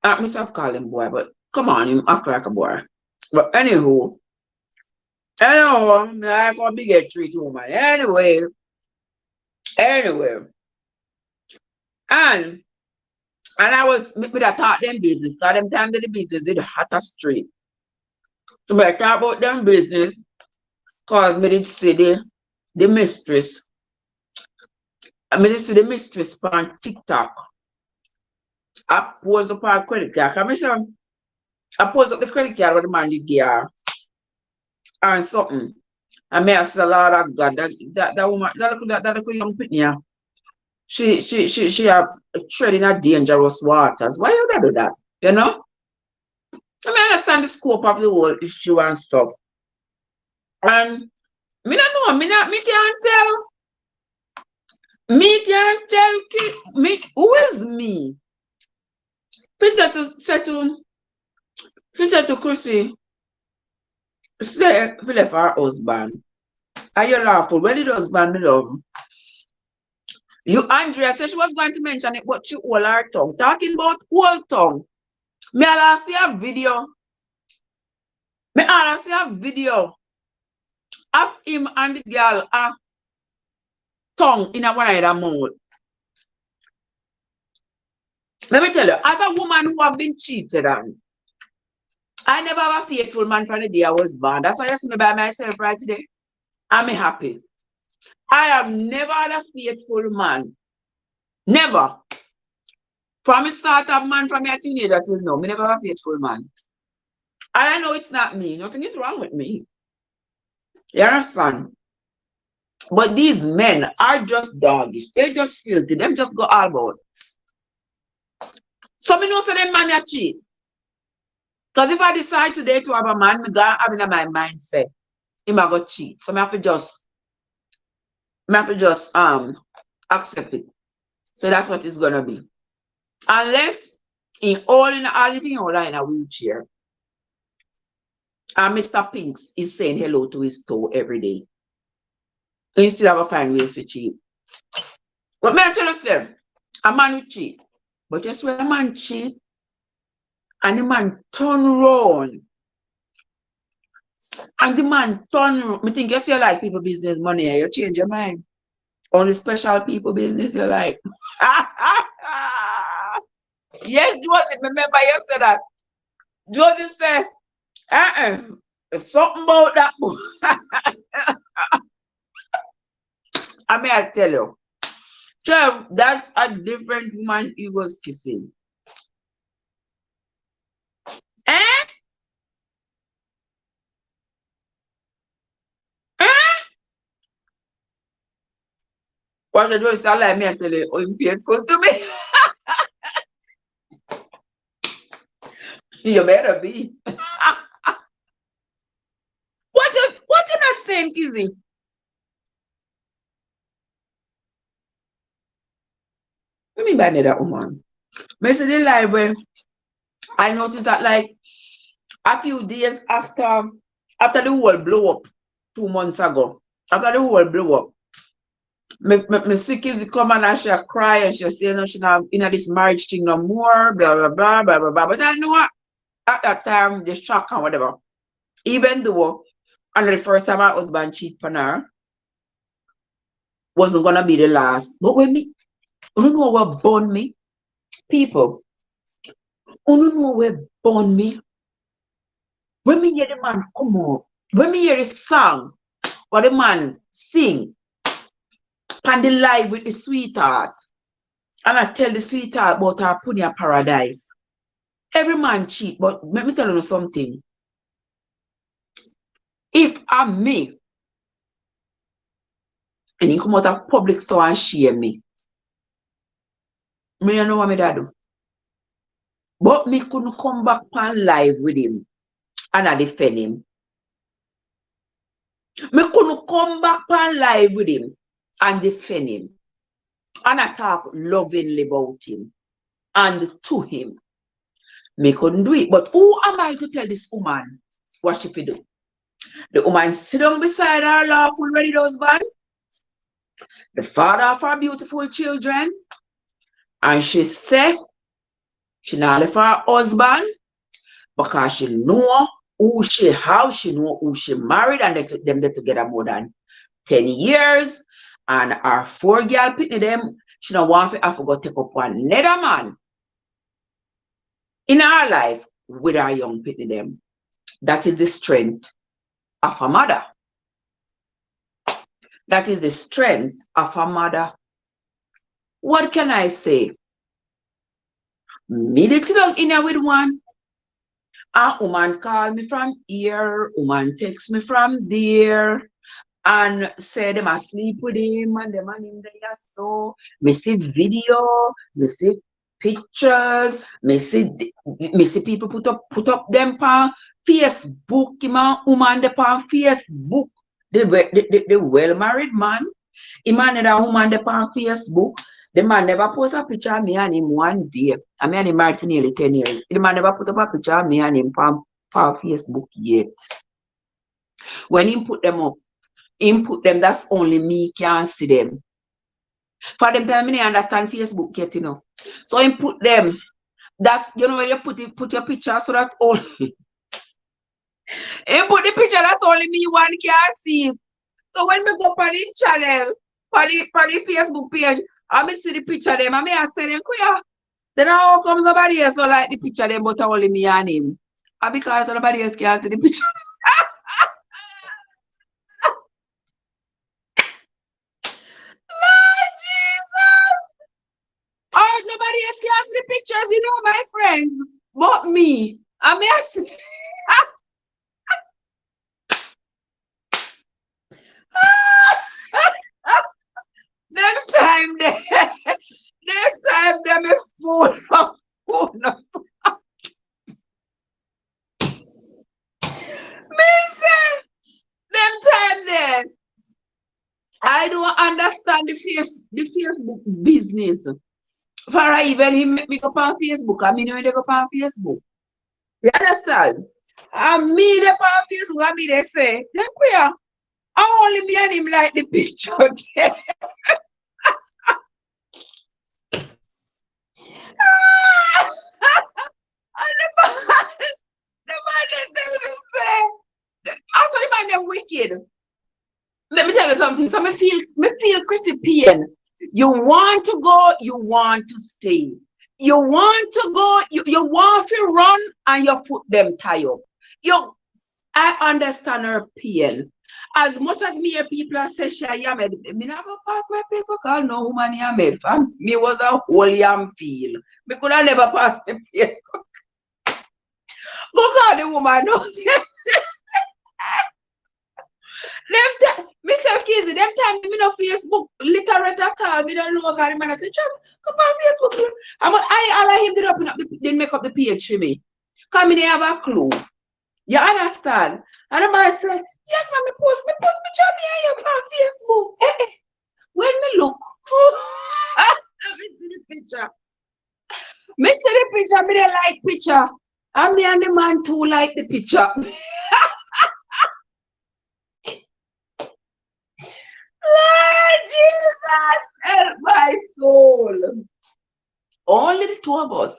I myself call him boy, but come on, him act like a boy. But anywho, I like how big treat woman. Anyway, and I was me that talk them business, because them time that the business did hotter street. So I talk about them business, cause me did see the mistress. I mean, see the mistress on TikTok. I pose up her credit card. I pose up the credit card with the man did give her and something. And me I say, Lord of God, that woman, that young pitney, she are treading a dangerous waters. Why you gonna do that? You know? I mean, I understand the scope of the whole issue and stuff. And me not know, me can't tell. Me can't tell me who is me. She said to Chrissy, say if left her husband. Are you laughing? When did husband me love? You Andrea said she was going to mention it, but she hold her tongue. Talking about whole tongue. Me all see a video. Me all see a video of him and the girl tongue in a one of the mouth. Let me tell you, as a woman who have been cheated on, I never have a faithful man from the day I was born. That's why you see me by myself right today. I'm happy. I have never had a faithful man. Never. From the start of man, from a teenager till now, me never have a faithful man. And I know it's not me. Nothing is wrong with me. You understand? But these men are just doggish. They just filthy. Them just go all about. So me know say them man are cheat. Because if I decide today to have a man, me gonna have in my mindset, he might go cheat. So I have to just accept it. So that's what it's gonna be. Unless in all living all in a wheelchair. And Mr. Pinks is saying hello to his toe every day. Instead of find ways to cheat. But may I tell you, a man will cheat. But just when a man cheat and the man turn around and the man turn, I think you see like people business money, you change your mind. Only special people business you like. Yes, Joseph, remember you said that. Joseph said, something about that book. I mean, I tell you, Trev, that's a different woman he was kissing. Eh? Eh? What the Joseph like me, I tell you, oh, painful to me. You better be. What you not saying, Kizzy? What mean by that woman? I see the live where I noticed that like a few days after the world blew up 2 months ago, after the world blew up, me see Kizzy come and she cry and she say no, she not in this marriage thing no more, blah blah blah blah blah blah. But I know at that time the shock and whatever. Even though and the first time my husband cheat on her wasn't gonna be the last. But when me, you know what born me? People, you know what born me? When me hear the man come up, when me hear the song, or the man sing, and the live with the sweetheart, and I tell the sweetheart about her punya paradise. Every man cheat, but let me tell you something. If I'm me, and he come out of public store and share me, me don't know what me da do. But me couldn't come back and live with him and I defend him. Me couldn't come back and live with him and defend him. And I talk lovingly about him and to him. Me couldn't do it. But who am I to tell this woman what she should do? The woman sit down beside her lawful wedded husband, the father of her beautiful children, and she said she not left her husband because she know who she have, she know who she married, and them together more than 10 years. And our 4 girl pitney them, she don't want to have to go take up another man in her life with our young pitney them. That is the strength of a mother. That is the strength of a mother. What can I say? Me did sit down in here with one. A woman call me from here, woman text me from there, and say them asleep with him and them and him there. So me see video, me see pictures, me see people put up them on Facebook, woman them on Facebook. The well married man, him and that woman them on Facebook. The man never post a picture of me and him one day. I mean, he married for nearly 10 years. The man never put up a picture of me and him on Facebook yet. When he put them up, input them, that's only me can see them. For them time, I understand Facebook yet, you know. So input them. That's, you know, when you put your picture so that only input the picture, that's only me one can see. So when we go on the channel, for the Facebook page, I see the picture of them, and I say them, then how comes somebody else so like the picture of them, but only me and him? And because nobody else can see the picture. Oh, nobody else can see the pictures, you know, my friends, but me. I mean, I see. Next time, them a phone up. Me say, them time there. I don't understand the Facebook business. For even he make me go on Facebook. I mean when they go on Facebook. You understand? And me the on Facebook, I mean they say, then queer. Only me and him like the picture. Okay? And the man they tell me say, also the man them wicked. Let me tell you something. So me feel Chrissy pain. You want to go, you want to stay. You want to go, you want to run and your foot them tie up. I understand her pain. As much as me people are say she yam, me never pass my Facebook call no woman yam. Me was a whole yam feel. Me could have never pass my Facebook. Go call the woman no. Mr. Kizzy, them time me no Facebook literate at all. Me don't know God man. I say, come on Facebook. I allow him to open up the make up the page for me. Cause me they have a clue. You understand? And the man say, yes, man, me post picture me here on Facebook. When me look, let me see the picture. Me see the picture, me they like picture. And me and the man too like the picture. Lord Jesus, help my soul. Only the two of us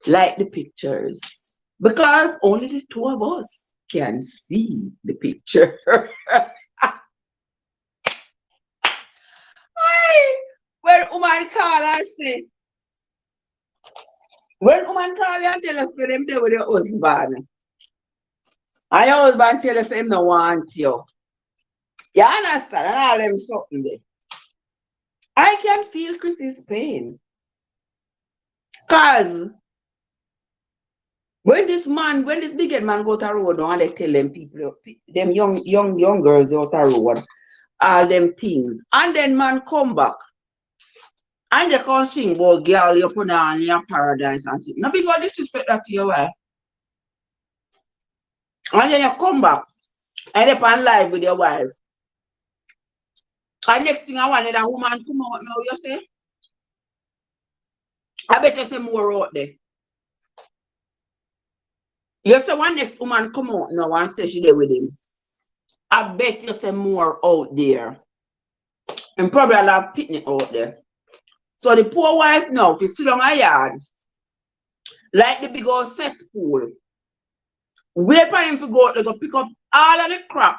like the pictures. Because only the two of us can see the picture. When woman call and say, when woman call you and tell us for them there with your husband, and your husband tell us him no want you. You understand? And all them something there. I can feel Chrissy's pain. Cause when this big man go to the road and they tell them people, them young girls out the road, all them things, and then man come back. And they can sing about girl, you put on your paradise and say, no people disrespect that to your wife. And then you come back and they pan live with your wife. And next thing I want that woman come out now, you say? I bet you say more out there. You say one next woman come out now and say she there with him. I bet you say more out there. And probably a lot of picnic out there. So the poor wife now, she sit on a yard, like the big old cesspool. Wait for him to go, they go pick up all of the crap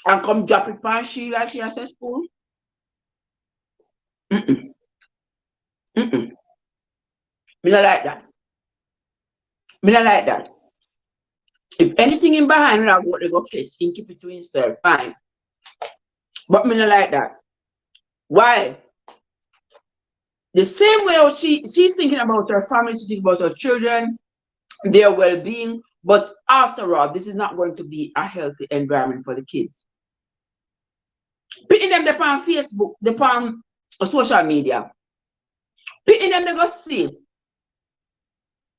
and come drop it on she like she a cesspool. Me not like that. Me not like that. If anything in behind her, what they go catch and keep it to himself, fine. But me not like that. Why? The same way she's thinking about her family, she's thinking about her children, their well-being. But after all, this is not going to be a healthy environment for the kids. Putting them on Facebook, on social media. Putting them to go see.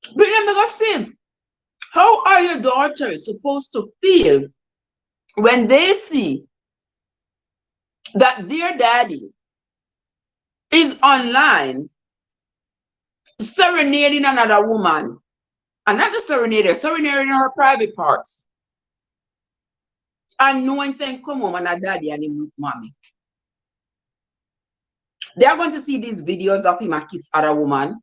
Putting them to go see. How are your daughters supposed to feel when they see that their daddy is online serenading another woman? And not just serenading her private parts. And no one saying, come home and a daddy and him with mommy. They are going to see these videos of him and kiss other woman.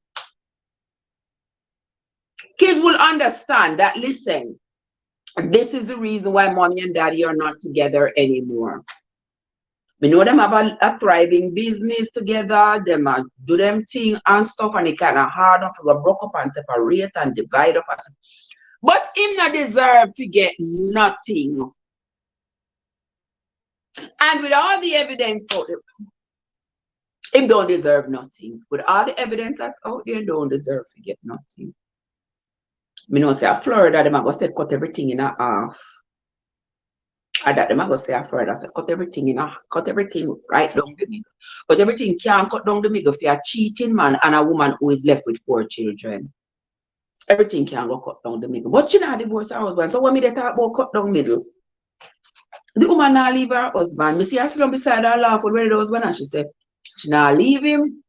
Kids will understand that, listen, this is the reason why mommy and daddy are not together anymore. We know them have a thriving business together, them do them thing and stuff, and it kind of hard enough to go broke up and separate and divide up. But him not deserve to get nothing. And with all the evidence out there, him don't deserve nothing. With all the evidence that's out there, don't deserve to get nothing. Me know say Florida, them are going to say cut everything in half. And that them are going to say Florida, say cut everything in half, cut everything right down the middle. But everything can't cut down the middle for a cheating man and a woman who is left with 4 children. Everything can go cut down the middle. But she not divorce her husband. So when me they talk about cut down middle, the woman not leave her husband. Me see her sit down beside her laugh with the husband and she said, she not leave him.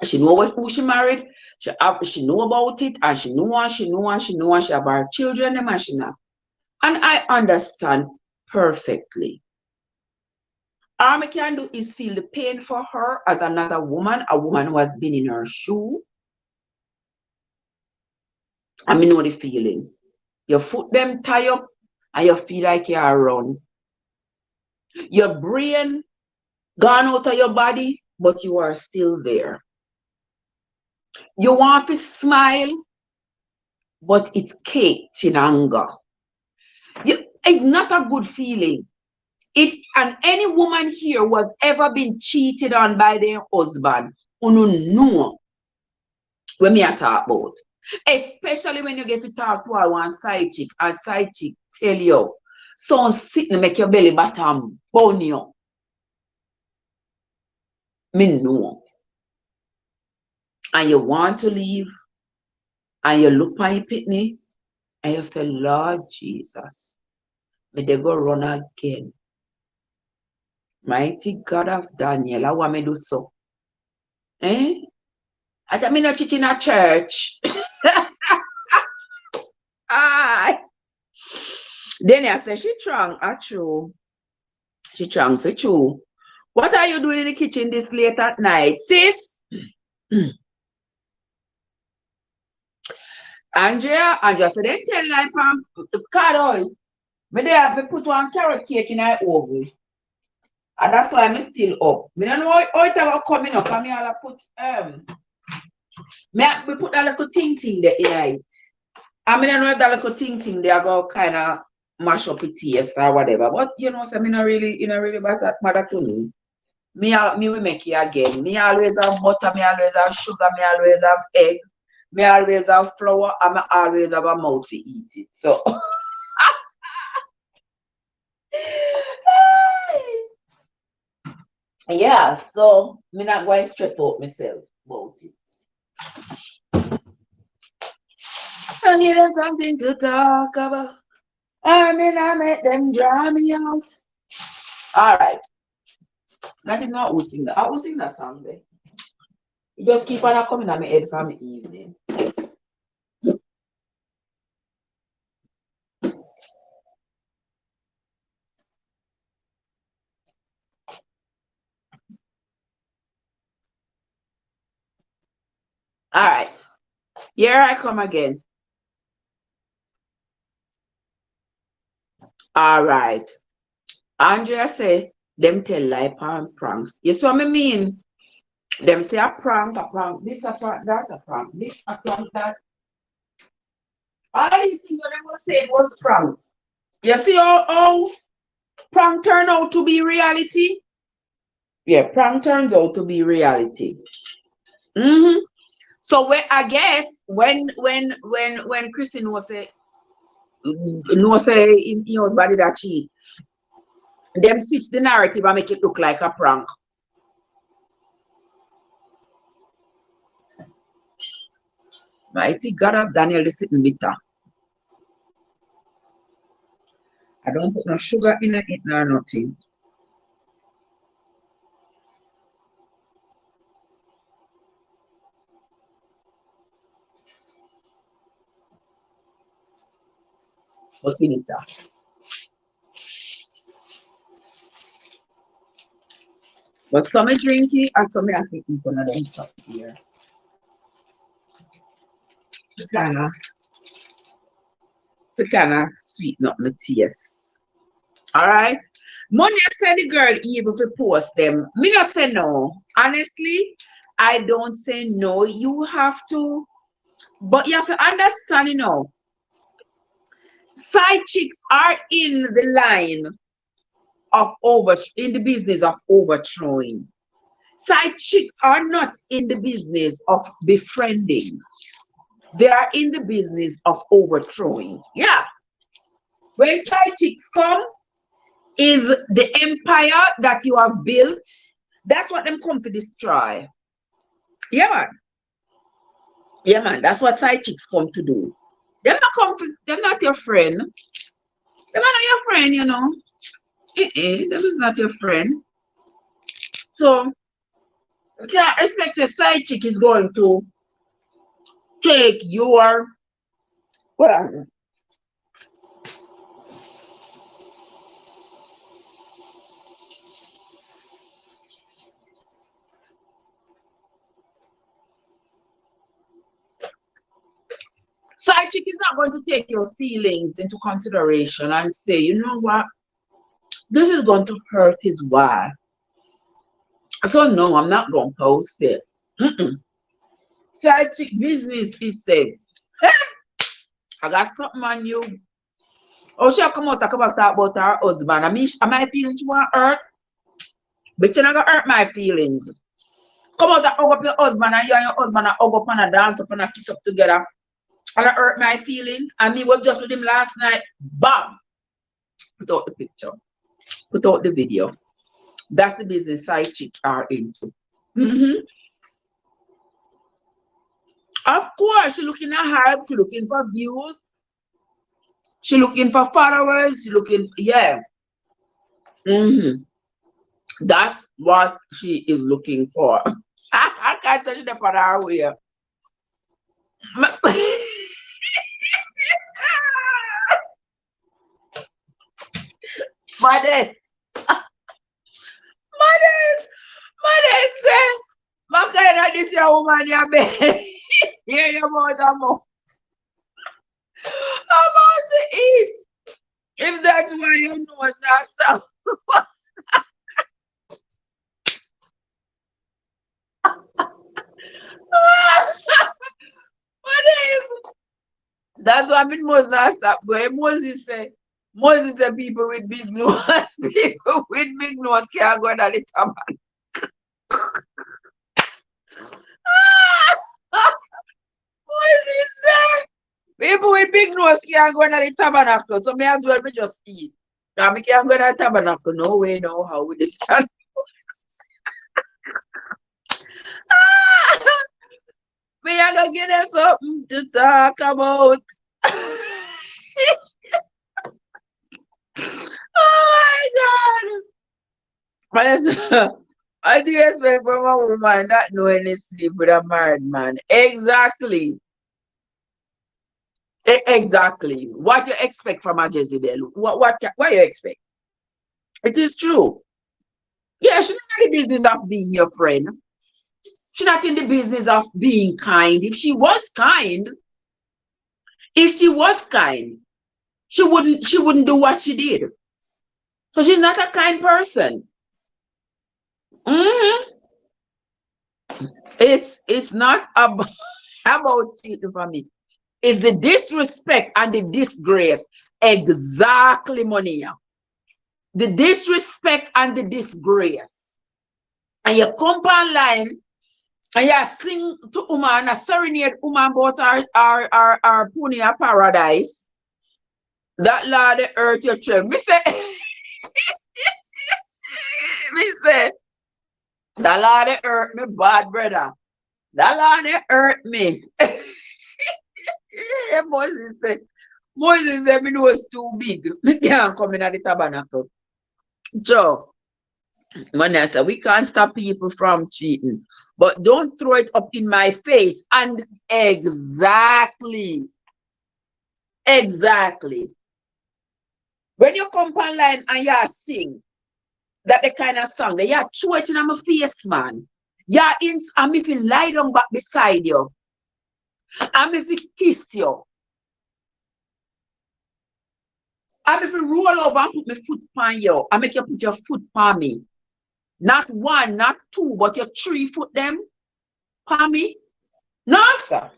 She know who she married. She know about it, and she know and she know and she know and she have her children them and she know. And I understand perfectly. All I can do is feel the pain for her as another woman, a woman who has been in her shoe. I mean, know the feeling. Your foot them tie up and you feel like you're run. Your brain gone out of your body, but you are still there. You want to smile, but it's caked in anger. It's not a good feeling. And any woman here who has ever been cheated on by their husband, who know what me I talk about. Especially when you get to talk to one side chick, and side chick tell you, so sitting make your belly bottom bone you. Me know. And you want to leave, and you look at your pitney, and you say, Lord Jesus, may they go run again. Mighty God of Daniel, I want me do so. Eh? I said, me not teaching a church. Aye. Then I said, she strong, true. She strong for true. What are you doing in the kitchen this late at night, sis? Andrea said, they tell like card oil. But they have to put one carrot cake in our oven. And that's why I'm still up. I don't know how it will coming up. I mean, I'll put we put that little thing there in it. I mean, I know if that little thing they are going kind of mash up with taste or whatever. But you know, so me not really matter to me. Me will make it again. Me always have butter, me always have sugar, me always have egg, me always have flour, and me always have a mouth to eat it. So yeah, so me not going to stress out myself about it. I need something to talk about. I mean, I make them draw me out. All right. I did not who sing that. I will sing that song there. You just keep on coming at my head from the evening. All right. Here I come again. All right. Andrea say, them tell lie and pranks. You see what I mean? Them say a prank, this, a prank, that, a prank, this, a prank, that. All these things that they was saying was pranks. You see how prank turn out to be reality? Yeah, prank turns out to be reality. So I guess when Christine was say he was body that cheat, them switch the narrative and make it look like a prank. Mighty God of Daniel is sitting bitter. I don't put no sugar in it nor nothing. What's in it? But some drink it and some I think eat one of them stuff here. To kind of sweeten up my taste. Alright? Money say the girl able to post them. Me not say no. Honestly, I don't say no. You have to, but you have to understand, you know, side chicks are in the line of in the business of overthrowing. Side chicks are not in the business of befriending. They are in the business of overthrowing. Yeah. When side chicks come, is the empire that you have built. That's what them come to destroy. Yeah, man. Yeah, man. That's what side chicks come to do. They're not your friend. They're not your friend, you know. Them is not your friend. So You can't expect your side chick is going to take your well, side chick is not going to take your feelings into consideration and say, you know what, this is going to hurt his wife. So no, I'm not going to post it. Mm-mm. Side chick business is say, hey, I got something on you. Oh, she'll come out talk about her husband. I mean, my feelings you want hurt, but you're not gonna hurt my feelings. Come out and hug up your husband and you and your husband and hug up and a dance up and a kiss up together. And I hurt my feelings. And me was just with him last night. Bam! Put out the picture. Put out the video. That's the business side chicks are into. Of course, she's looking at hype, she's looking for views, she's looking for followers, she's looking, yeah. That's what she is looking for. I can't say that for her way. Mother say, my kind of this young woman, your bed. Here your mother more. I'm about to eat. If that's why you know it's not stuff. That's why I mean Moses not stop going. Moses said people with big nose, people with big nose can't go down the tabernacle. Moses said people with big nose can't go down the tabernacle. So may as well me just eat. Because I can't go down the tabernacle. No way, no how with this. Me I gonna get them something to talk about. Oh my God. I do expect from a woman not knowing any sleep with a married man. Exactly. Exactly. What you expect from a Jezebel? What you expect? It is true. Yeah, she's not in the business of being your friend. She's not in the business of being kind. If she was kind, she wouldn't do what she did. So she's not a kind person. It's not about, about cheating for me. It's the disrespect and the disgrace. Exactly, Monia. The disrespect and the disgrace. And you come online and you sing to woman, a serenade woman about our pony of paradise. That Lord the earth your Trev. Me say, that Lord the earth me bad brother. That Lord the earth me. Moses said me was too big. Me can't come in at the tabernacle. Joe, when I say we can't stop people from cheating, but don't throw it up in my face. And exactly. When you come online and you sing that the kind of song that you're throw it in my face, man. I'm if you lie down back beside you. I'm if you kiss you. I'm if you roll over and put my foot on you. I make you put your foot on me. Not one, not two, but your 3 foot them on me. No, sir.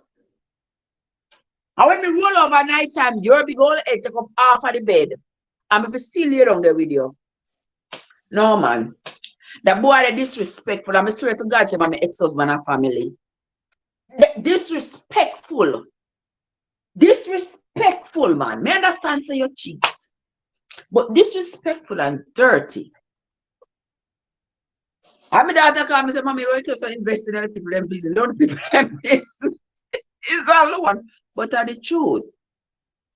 And when me roll over night time, your big old head take up half of the bed. I'm if you still lay down there with you. No, man. The boy is disrespectful. I'm swear to God, I'm my ex-husband and family. Disrespectful. Disrespectful, man. Me understand say you cheat. But disrespectful and dirty. And my daughter come and say, Mommy, why you so invested in the people in business? Don't people in business. It's all the one. But are the truth.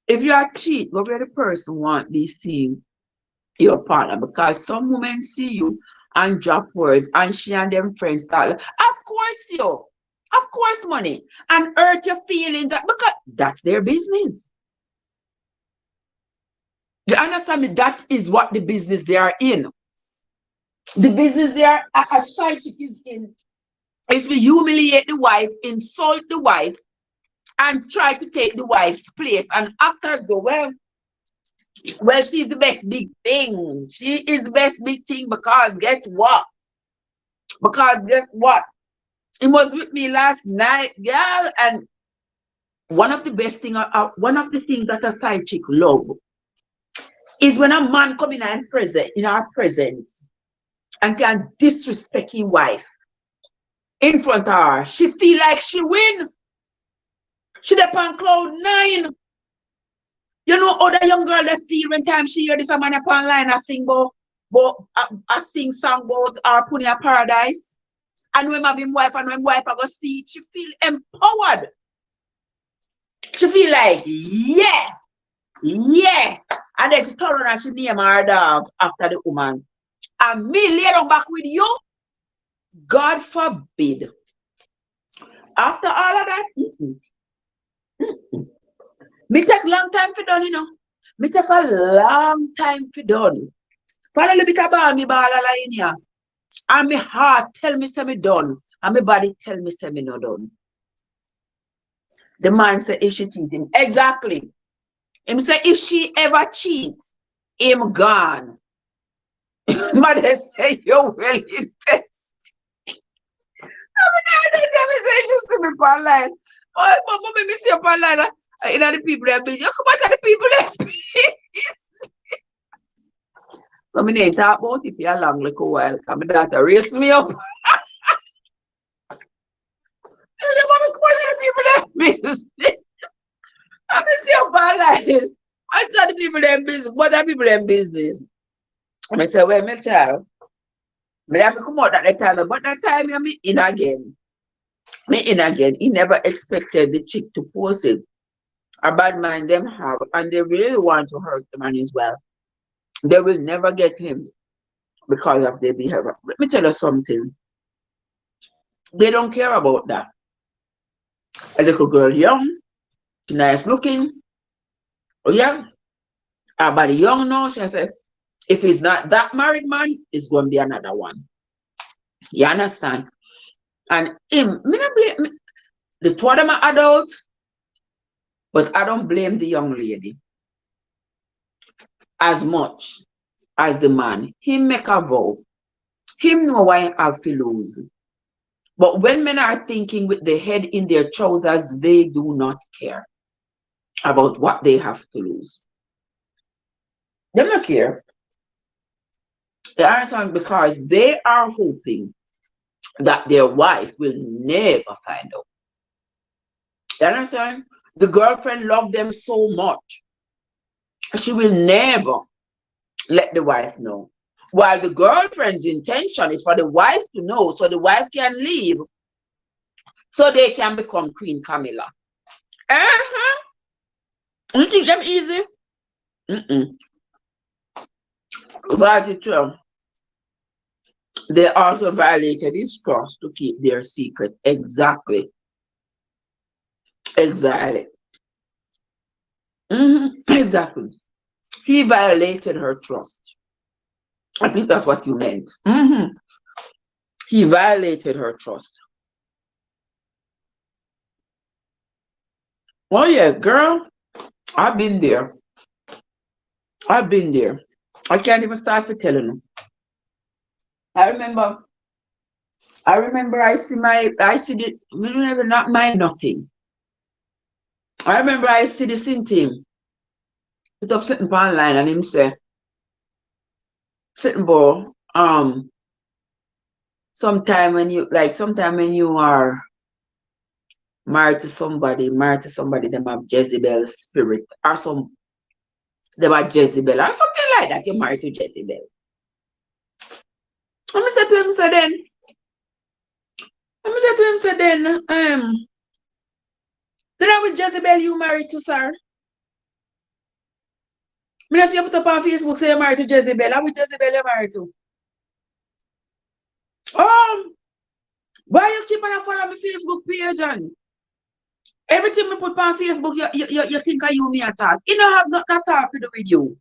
If you are cheat, what will the person want be seeing your partner? Because some women see you and drop words, and she and them friends start. Of course, of course, money, and hurt your feelings because that's their business. You understand me? That is what the business they are in. The business they are a side chick is in is to humiliate the wife, insult the wife, and try to take the wife's place and act as though, well, she's the best big thing. She is the best big thing because guess what? Because guess what? He was with me last night, girl, and one of the best thing, one of the things that a side chick love is when a man come in our presence and can disrespect his wife in front of her. She feel like she win. She up on cloud 9. You know how the young girl that feel when time she hear this a man up online I sing I sing song about our Punya paradise. And when my wife and when wife I go see, she feel empowered. She feel like, yeah. And then she turn around and she name her dog after the woman. And me lay down back with you, God forbid. After all of that, me take long time for done, you know. Me take a long time for done. Finally, bit about me ball in here. And my heart tell me say me done. And my body tell me say me not done. The man say if she cheat him. Exactly. Him say if she ever cheat, him gone. Mother say you well invest. I say this to me online. Oh, mama, me see up online. You know the people that busy. You come out the people that busy. So me need talk about it for a long little while. Because my daughter raised me up. I say, mommy, come out the people that busy. I me see up online. I tell the people that busy. What are people that business? I say, well, my child. Me have to come out at that time. But that time me in again. He never expected the chick to post it. A bad mind them have, and they really want to hurt the man as well. They will never get him because of their behavior. Let me tell you something. They don't care about that. A little girl young, nice looking. Oh yeah. Her body young now. She said, if he's not that married man, it's going to be another one. You understand? And him, the two of them are adults, but I don't blame the young lady as much as the man. Him make a vow. Him know why I have to lose. But when men are thinking with the head in their trousers, they do not care about what they have to lose. They don't care. They are because they are hoping that their wife will never find out. You understand? The girlfriend loved them so much. She will never let the wife know. While the girlfriend's intention is for the wife to know so the wife can leave so they can become Queen Camilla. You think them easy? True. They also violated his trust to keep their secret. Exactly. Exactly. Exactly. He violated her trust. I think that's what you meant. He violated her trust. Oh yeah, girl. I've been there. I've been there. I can't even start for telling you. I remember I see the never not mind nothing. I remember I see the same thing. Put up sitting online and him say, sitting boy, sometime when you are married to somebody, them have Jezebel spirit or them have Jezebel or something like that. You're married to Jezebel. Let me say to him, then I with Jezebel you married to, sir? Me not see you put up on Facebook say you're married to Jezebel. I'm with Jezebel you're married to. Why you keep on follow my Facebook page and everything we put on Facebook, you think I you me attack. You don't have nothing at all to do with you.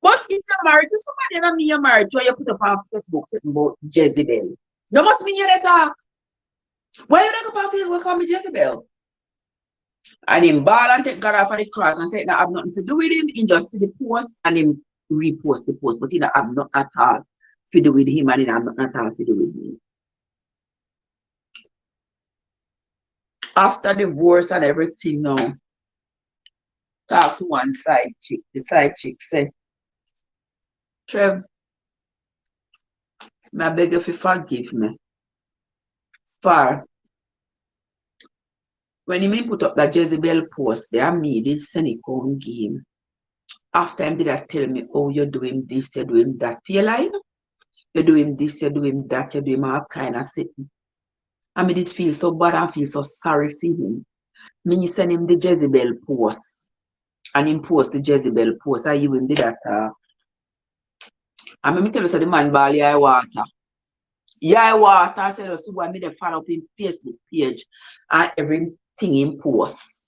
But if you're married to somebody and you're married, why you put up on Facebook something about Jezebel? You must mean you talk. Why you don't go on Facebook call me Jezebel? And him ball and take God off of the cross and say, I have nothing to do with him. He just see the post and him repost the post. But he don't have nothing at all to do with him and he have nothing at all to do with me. After divorce and everything now, talk to one side chick. The side chick say, Trev, I beg you to forgive me. For when he put up that Jezebel post, they are me, they send it on game. After him did that tell me, oh, you're doing this, you're doing that. Feel like you're doing this, you're doing that, you're doing all kind of sitting. I mean, it feels so bad, I feel so sorry for him. Me send him the Jezebel post. And him post the Jezebel post. I you him did that. I mean, tell you so the man ball yeah water. Yeah water. I said so I made a follow up in Facebook page and everything in post.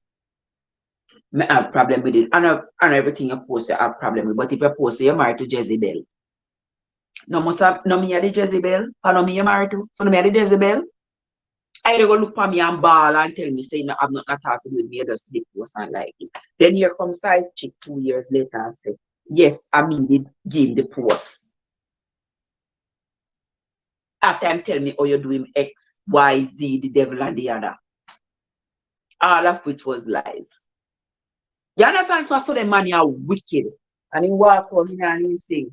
I have problem with it. And everything you post, I have problem with. But if you post, you're married to Jezebel. No must have no me are the Jezebel. I know me you're married to. So no me are the Jezebel. I go look for me and ball and tell me say no, I'm not talking with me, I just sleep post and like it. Then here comes size chick 2 years later and say, yes, I mean it give the post. After I'm telling me, oh, you're doing X, Y, Z, the devil and the other. All of which was lies. You understand? So the man are wicked. And he walk out and he sing.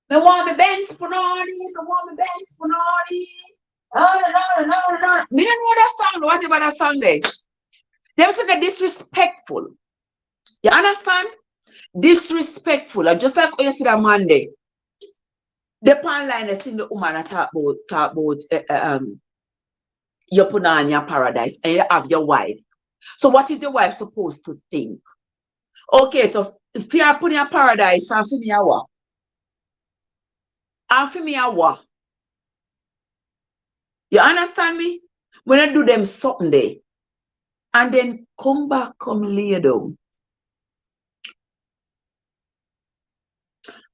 Me want me Benz Punani, me want me Benz Punani. No. Me don't know that song, whatever that song there. They say they're disrespectful. You understand? Disrespectful. And just like you see that man there. The pan line is in the woman talk about your punani paradise and you have your wife. So what is your wife supposed to think? Okay, so if you are putting a paradise and for me a what? And for me a what? You understand me? When I do them something there and then come back, come lay down.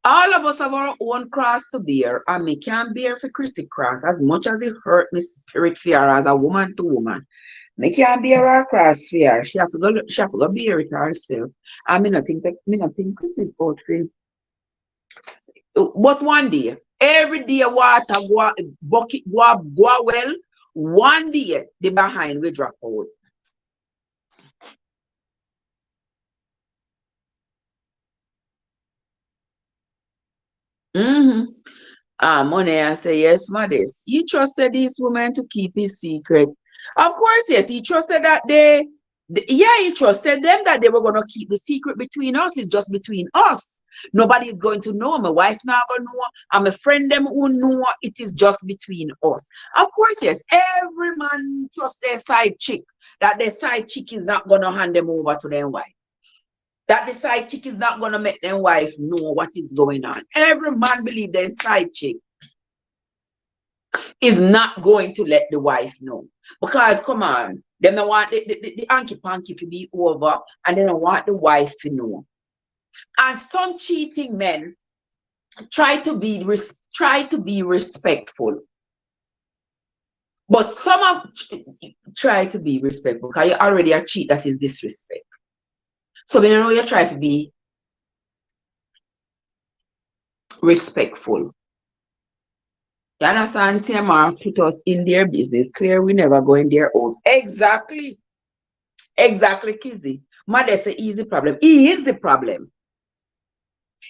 All of us have our own cross to bear, and me can't bear for Christy cross as much as it hurt me spirit fear as a woman to woman. Me can't bear her cross fear. She have to go bear it herself. I mean, I think Christy out for. But one day, every day water go bucket go well. One day the behind will drop out. Money, I say, yes, modest. He trusted this woman to keep his secret. Of course, yes, he trusted that he trusted them that they were going to keep the secret between us. It's just between us. Nobody is going to know. My wife not going to know. I'm a friend them who know. It is just between us. Of course, yes, every man trusts their side chick, that their side chick is not going to hand them over to their wife. That the side chick is not going to make their wife know what is going on. Every man believes their side chick is not going to let the wife know. Because, come on, they don't want the hanky-panky to be over and they don't want the wife to know. And some cheating men try to be respectful. But some of try to be respectful because you already a cheat that is disrespect. So when you know you try to be respectful. You understand? CMR put us in their business. Clear, we never go in their house. Exactly. Exactly, Kizzy. That's the easy problem. He is the problem.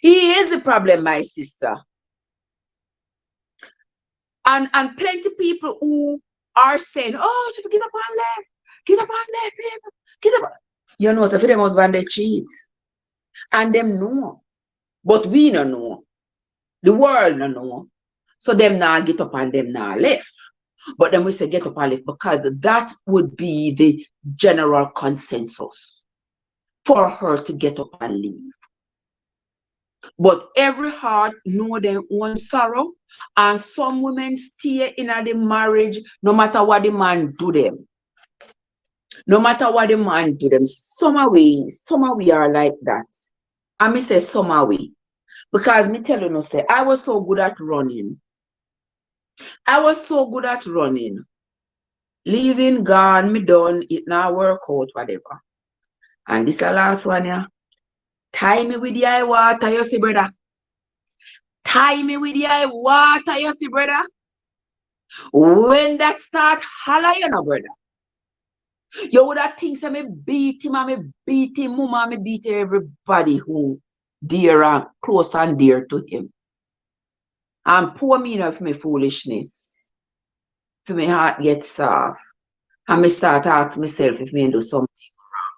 He is the problem, my sister. And plenty people who are saying, oh, she get up and left. Get up and left him. Get up. You know, so for them husband they cheat. And them know. But we don't know. The world don't know. So them now get up and them now left. But then we say get up and left because that would be the general consensus for her to get up and leave. But every heart know their own sorrow. And some women stay in the marriage no matter what the man do them. No matter what the man do them. Some we are like that. And me say some we. Because me tell you no say, I was so good at running. I was so good at running. Leaving gone, me done, it now work out, whatever. And this the last one, yeah. Tie me with the eye water, you see, brother. Tie me with the eye water, you see, brother. When that start holler, you know, brother. You would have think say me beat him, and me beat him, mama, me beat everybody who dear and close and dear to him. And poor me enough for me foolishness. For me heart get soft. And me start asking myself if me do something wrong.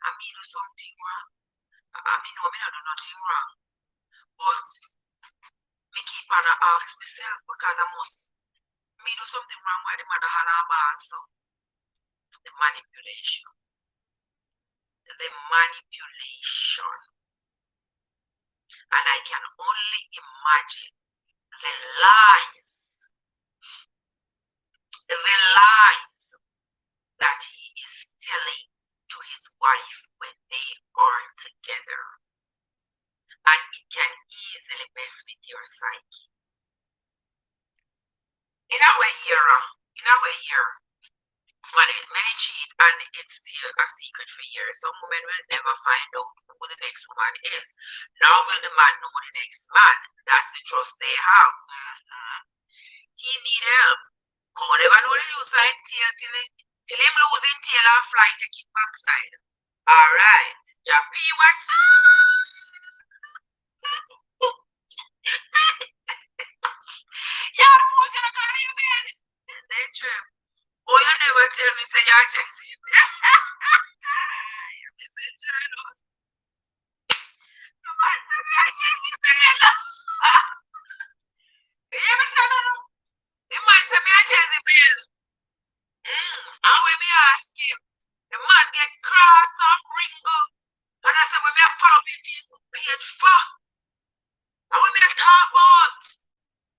And me do something wrong. I me know me not do nothing wrong. But me keep on ask myself because I must me do something wrong why the mother had a bad so the manipulation. The manipulation. And I can only imagine the lies that he is telling to his wife when they are together. And it can easily mess with your psyche. In our year, many cheat and it's still a secret for years. Some women will never find out who the next woman is. Now will the man know the next man. That's the trust they have. He need help. Come never know the new side till him losing tail and fly to keep backside. Alright. Jappy, what's up? Yeah, put you look out of your bed. Then Trev. Oh, you never tell me say you're just you Mr. Chino. You might say you're just in bed. You Mr. No. You might say you're just in bed. And when me ask him, the man get cross and wrinkled. And I said, when me follow me Facebook page for. And when me talk about,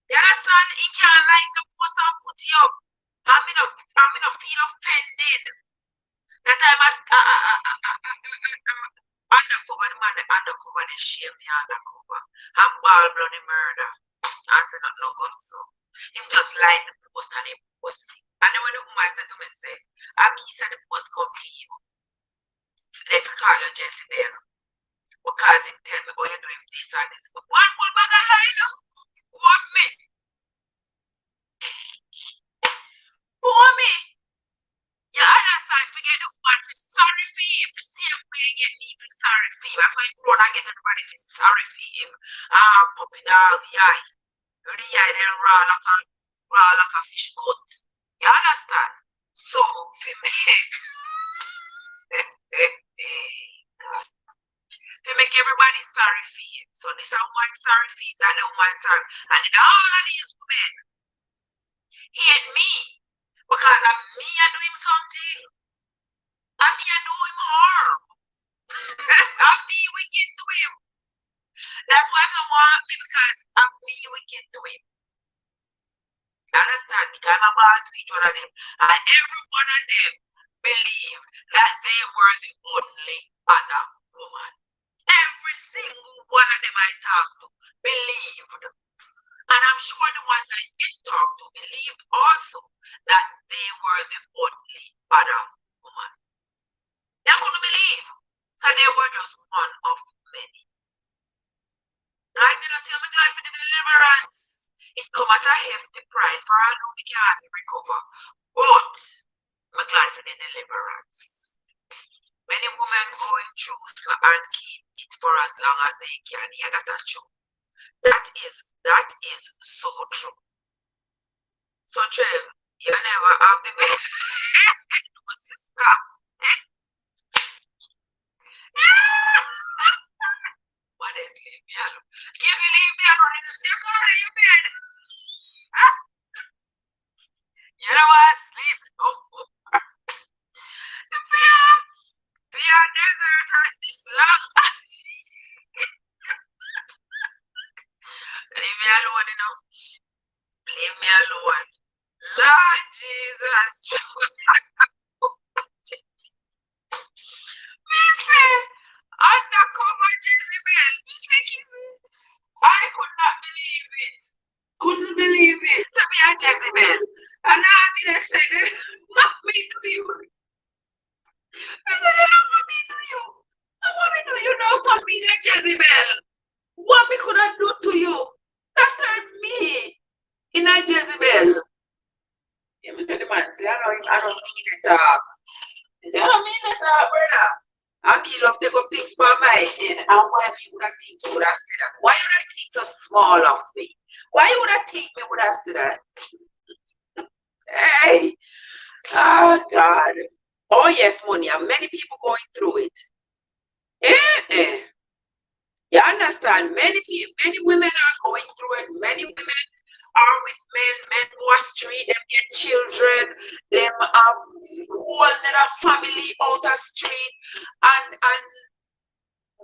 you understand, he can't like the post and put you up. I'm in a feel offended. That time undercover, the man the undercover, they shame me undercover. I'm ball bloody murder. I said not no go so. Him just like the post and him post it. And then when the woman said to me, say, I mean, he said the post come to him. They call you Jezebel. Because he tell me, oh, you're doing this and this. But one more bag of line, what me? For me. You understand? Forget the woman for sorry for him. The same way you get me for sorry for him. That's why you grown and get everybody for sorry for him. Puppy dog, yai. The yai then raw like a fish cut. You understand? So, for make everybody sorry for him. So this is one sorry for him, that one sorry. And in all of these women hate me because I'm me I do him something. I'm me I do him harm. I'm me wicked to him. That's why I don't want me because I'm me wicked to him. Understand? Because I'm about to each one of them. And every one of them believed that they were the only other woman. Every single one of them I talked to believed. And I'm sure the ones I didn't talk to believed also that they were the only other woman. They couldn't believe. So they were just one of many. God did not say, I'm glad for the deliverance. It come at a hefty price for all who we can recover. But I'm glad for the deliverance. Many women going through and keep it for as long as they can. Yeah, that's true. That is so true. So Trev, you never have the best. Stop. Honestly, leave me alone. If you leave me alone, you still go to your bed. You know what? Sleep. We are desert at this long. a Jezebel. What me could I do to you? That turned me in a Jezebel. You said the man say, I don't mean it, he said, I don't mean it, brother. I mean, love take up things for my head. And why me would have think you would have said that? Why you would have think so small of me? Why you would have think me would have said that? Hey, oh God. Oh yes, money. And many people going through it. You understand? Many people, many women are going through it. Many women are with men who are street, them get children, them have whole other family out of street, and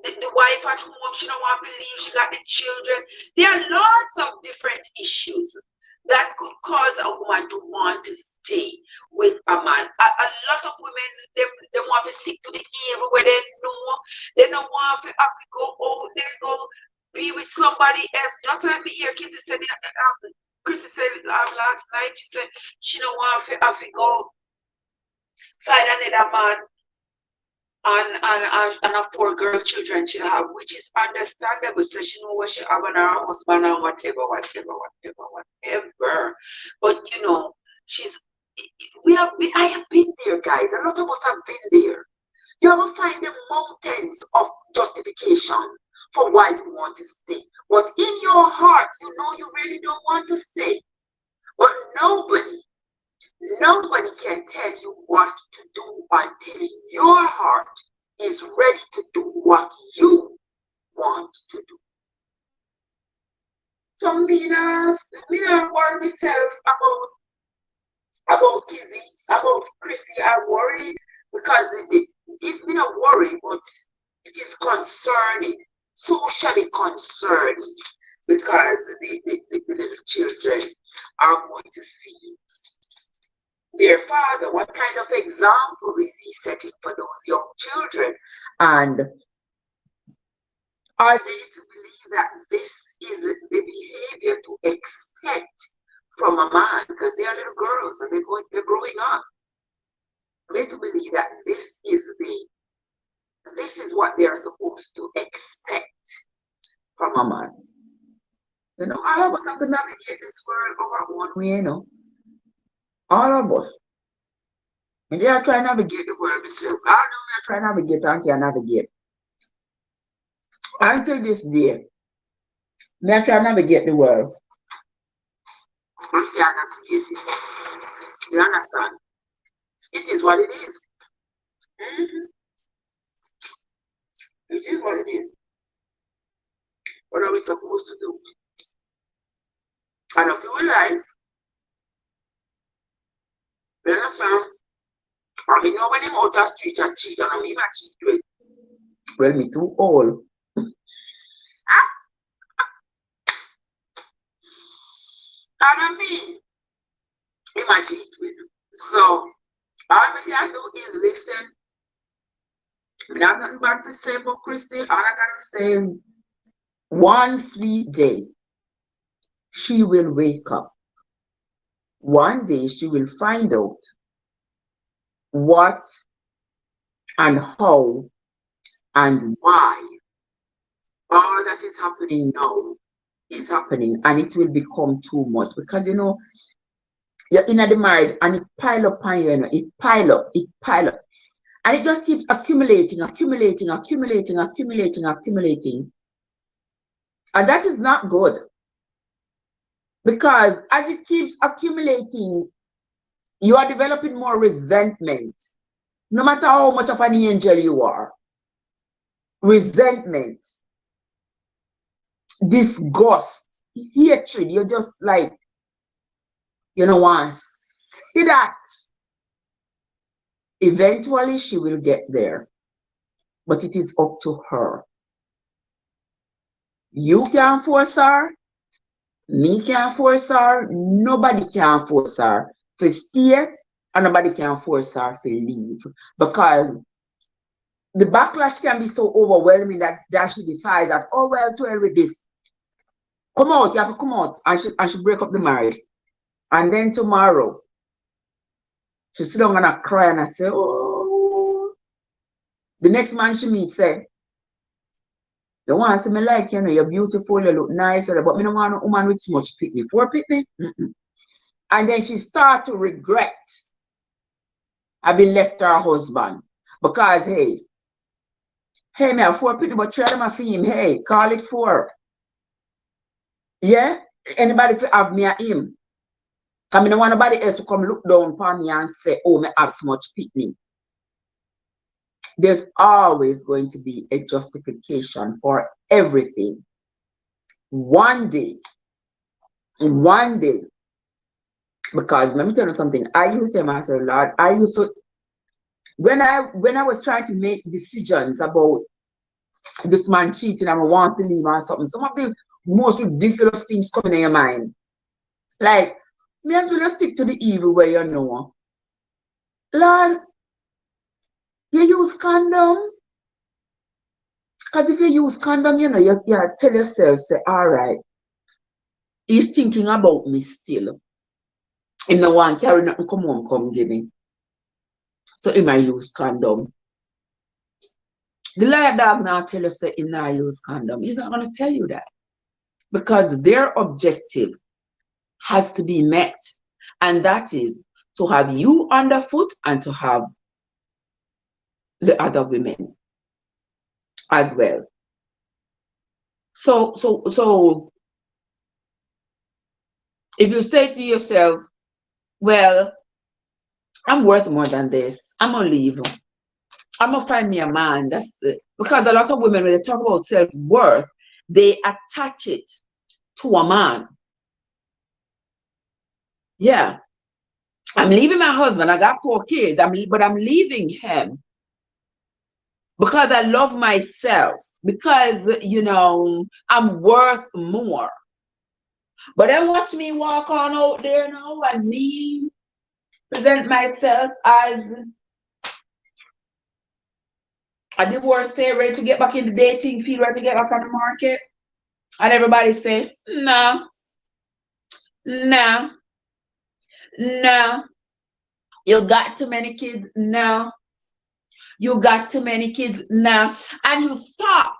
the wife at home, she don't want to leave, she got the children. There are lots of different issues that could cause a woman to want to stay with a man. A lot of women, they want to stick to the evil where they don't want to have to go out, they go be with somebody else. Just like me here, Chrissy said last night, she said she don't want to have to go find another man and a 4 girl children she have, which is understandable. So she know what she have on her husband and whatever. But you know, I have been there, guys. A lot of us have been there. You ever find the mountains of justification for why you want to stay, but in your heart, you know you really don't want to stay. But nobody can tell you what to do until your heart is ready to do what you want to do. So me not worry myself about Kizzy, about Chrissy. I worried because it me not worry, but it is concerning, socially concerning, because the little children are going to see their father. What kind of example is he setting for those young children? And are they to believe that this is the behavior to expect from a man? Because they are little girls and they're growing up. They to believe that this is what they are supposed to expect from a man. You know, all of us have to navigate this world our own way, you know. All of us. And they are trying to navigate the world itself. I know we are trying to navigate and can't navigate. Until this day, we are trying to navigate the world. We can't navigate it. You understand? It is what it is. It is what it is. What are we supposed to do? And if you like, you understand? I mean, nobody out the street and cheat, and I mean, I cheat to it. Well, me too old. And I mean, he might cheat with. So, all I can do is listen. I have nothing bad to say about Christy. All I gotta say is, one sweet day, she will wake up. One day, she will find out what and how and why all that is happening now is happening, and it will become too much, because you know you're in the marriage and it pile up on you, you know, it pile up, and it just keeps accumulating, and that is not good, because as it keeps accumulating, you are developing more resentment. No matter how much of an angel you are, resentment, disgust, hatred, you're just like, you know what, see that. Eventually she will get there, but it is up to her. You can't force her, me can't force her, nobody can force her to stay, and nobody can force her to leave, because the backlash can be so overwhelming that she decides that, oh well, to hell with this. Come out, you have to come out, and she break up the marriage. And then tomorrow, she sit down and I cry and I say, oh. The next man she meets say, You want to see me like, you know, you're beautiful, you look nice, but me don't want a woman with so much pitney. Poor pitney. And then she start to regret having left her husband. Because, hey, me have 4 pitney, but 3 of them are for him. Hey, call it 4. Yeah? Anybody have me at him? Because I don't want nobody else to come look down upon me and say, oh, me have so much pitney. There's always going to be a justification for everything. One day, because let me tell you something, I used to tell myself, Lord, I used to, when I was trying to make decisions about this man cheating and I want to leave or something, some of the most ridiculous things coming in your mind. Like, me and you stick to the evil way, you know. Lord, you use condom? Because if you use condom, you know, you tell yourself, say, all right, he's thinking about me still. He no want carry nothing come home, come give me. So he might use condom. The liar dog now tell us that he not use condom. He's not going to tell you that. Because their objective has to be met. And that is to have you underfoot and to have the other women as well. So if you say to yourself, well, I'm worth more than this, I'm gonna leave. I'm gonna find me a man. That's it. Because a lot of women, when they talk about self-worth, they attach it to a man. Yeah. I'm leaving my husband. I got 4 kids, but I'm leaving him because I love myself, because, you know, I'm worth more. But then watch me walk on out there now and me present myself as a divorcee ready to get back in the dating field, ready to get back on the market. And everybody say, no, no, no. You got too many kids? No. You got too many kids? No. And you stop.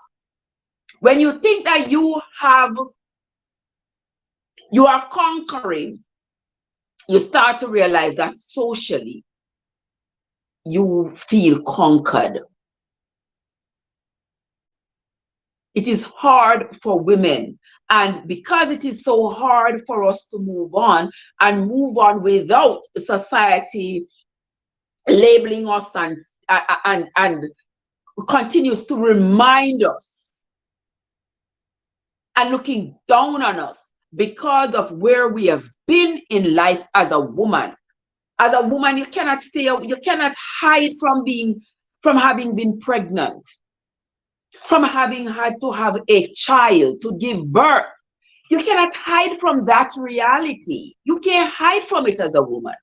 When you think that you are conquering, you start to realize that socially, you feel conquered. It is hard for women. And because it is so hard for us to move on and move on without society labeling us and continues to remind us and looking down on us because of where we have been in life as a woman. As a woman, you cannot hide from having been pregnant, from having had to have a child, to give birth. You cannot hide from that reality. You can't hide from it as a woman.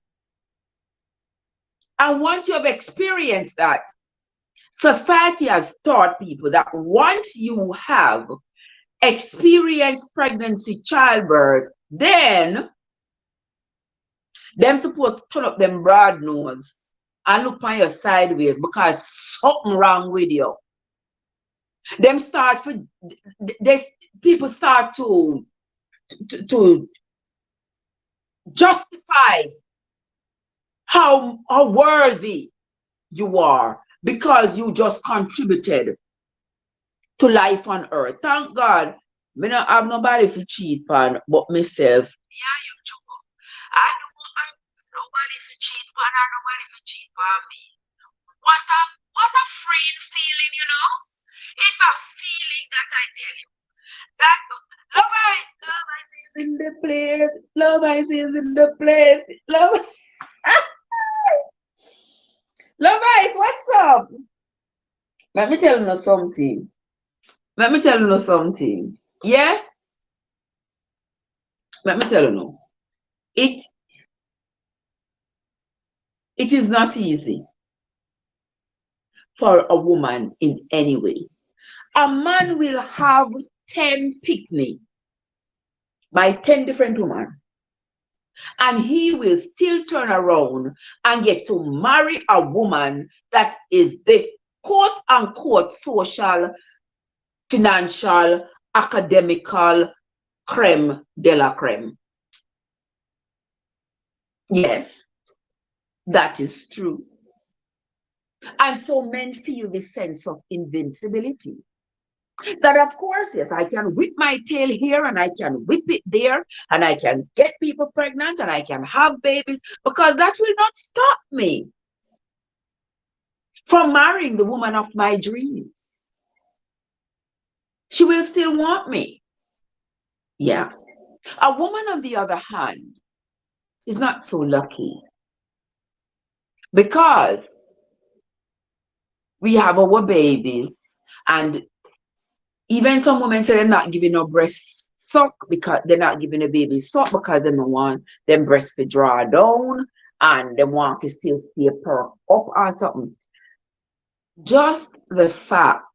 And once you have experienced that, society has taught people that once you have experienced pregnancy, childbirth, then them supposed to turn up them broad nose and look on you sideways because something wrong with you. People start to justify how worthy you are because you just contributed to life on earth. Thank God, me not have nobody to cheat on but myself. Yeah, you too. I don't have nobody to cheat on or nobody to cheat on me. What a freeing feeling, you know? It's a feeling that I tell you. That love I is in the place. Love I is in the place. Love Love Ice, what's up? Let me tell you something. Yeah? Let me tell you. It is not easy for a woman in any way. A man will have 10 picnics by 10 different women. And he will still turn around and get to marry a woman that is the quote-unquote social financial, academical creme de la creme. Yes, that is true. And so men feel this sense of invincibility. That of course, yes, I can whip my tail here and I can whip it there and I can get people pregnant and I can have babies because that will not stop me from marrying the woman of my dreams. She will still want me. Yeah. A woman, on the other hand, is not so lucky because we have our babies, and even some women say they're not giving no breast suck because they're not giving a baby suck because they don't want them breasts to draw down and they want to still stay perk up or something. Just the fact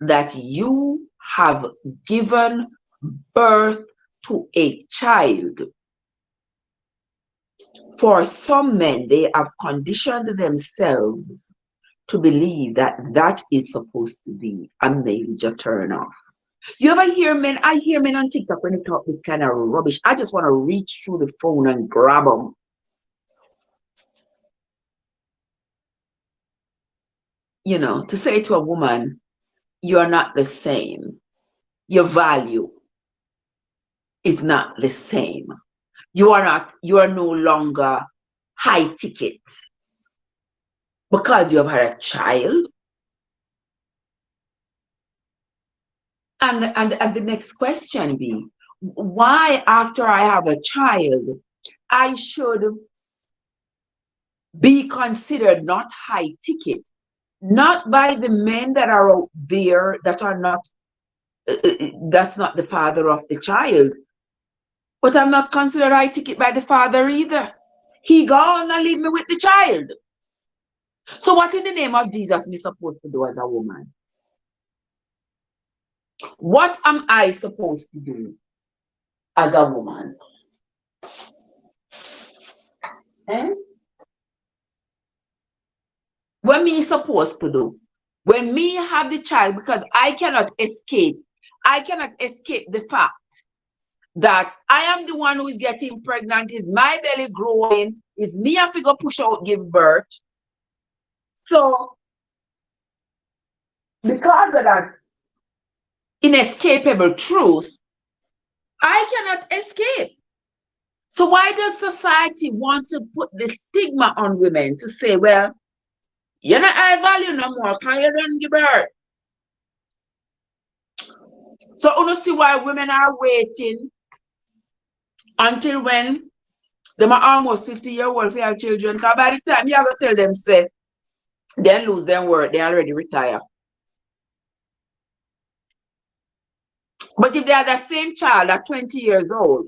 that you have given birth to a child, for some men, they have conditioned themselves to believe that that is supposed to be a major turn off. You ever hear men? I hear men on TikTok when they talk this kind of rubbish. I just want to reach through the phone and grab them. You know, to say to a woman, you're not the same. Your value is not the same. You are no longer high ticket because you have had a child. And the next question be, why after I have a child, I should be considered not high ticket, not by the men that are out there that are not, that's not the father of the child, but I'm not considered high ticket by the father either. He gone and leave me with the child. So what in the name of Jesus am I supposed to do as a woman? What am I supposed to do as a woman? Eh? What me supposed to do? When me have the child, because I cannot escape the fact that I am the one who is getting pregnant, is my belly growing, is me have to go push out, give birth. So because of that inescapable truth, I cannot escape. So why does society want to put the stigma on women to say, well, you're not high value no more because you don't give birth? So you see why women are waiting until when they are almost 50-year-old for have children. Because by the time you have to tell them, say, they lose their work, they already retire. But if they are the same child at 20 years old,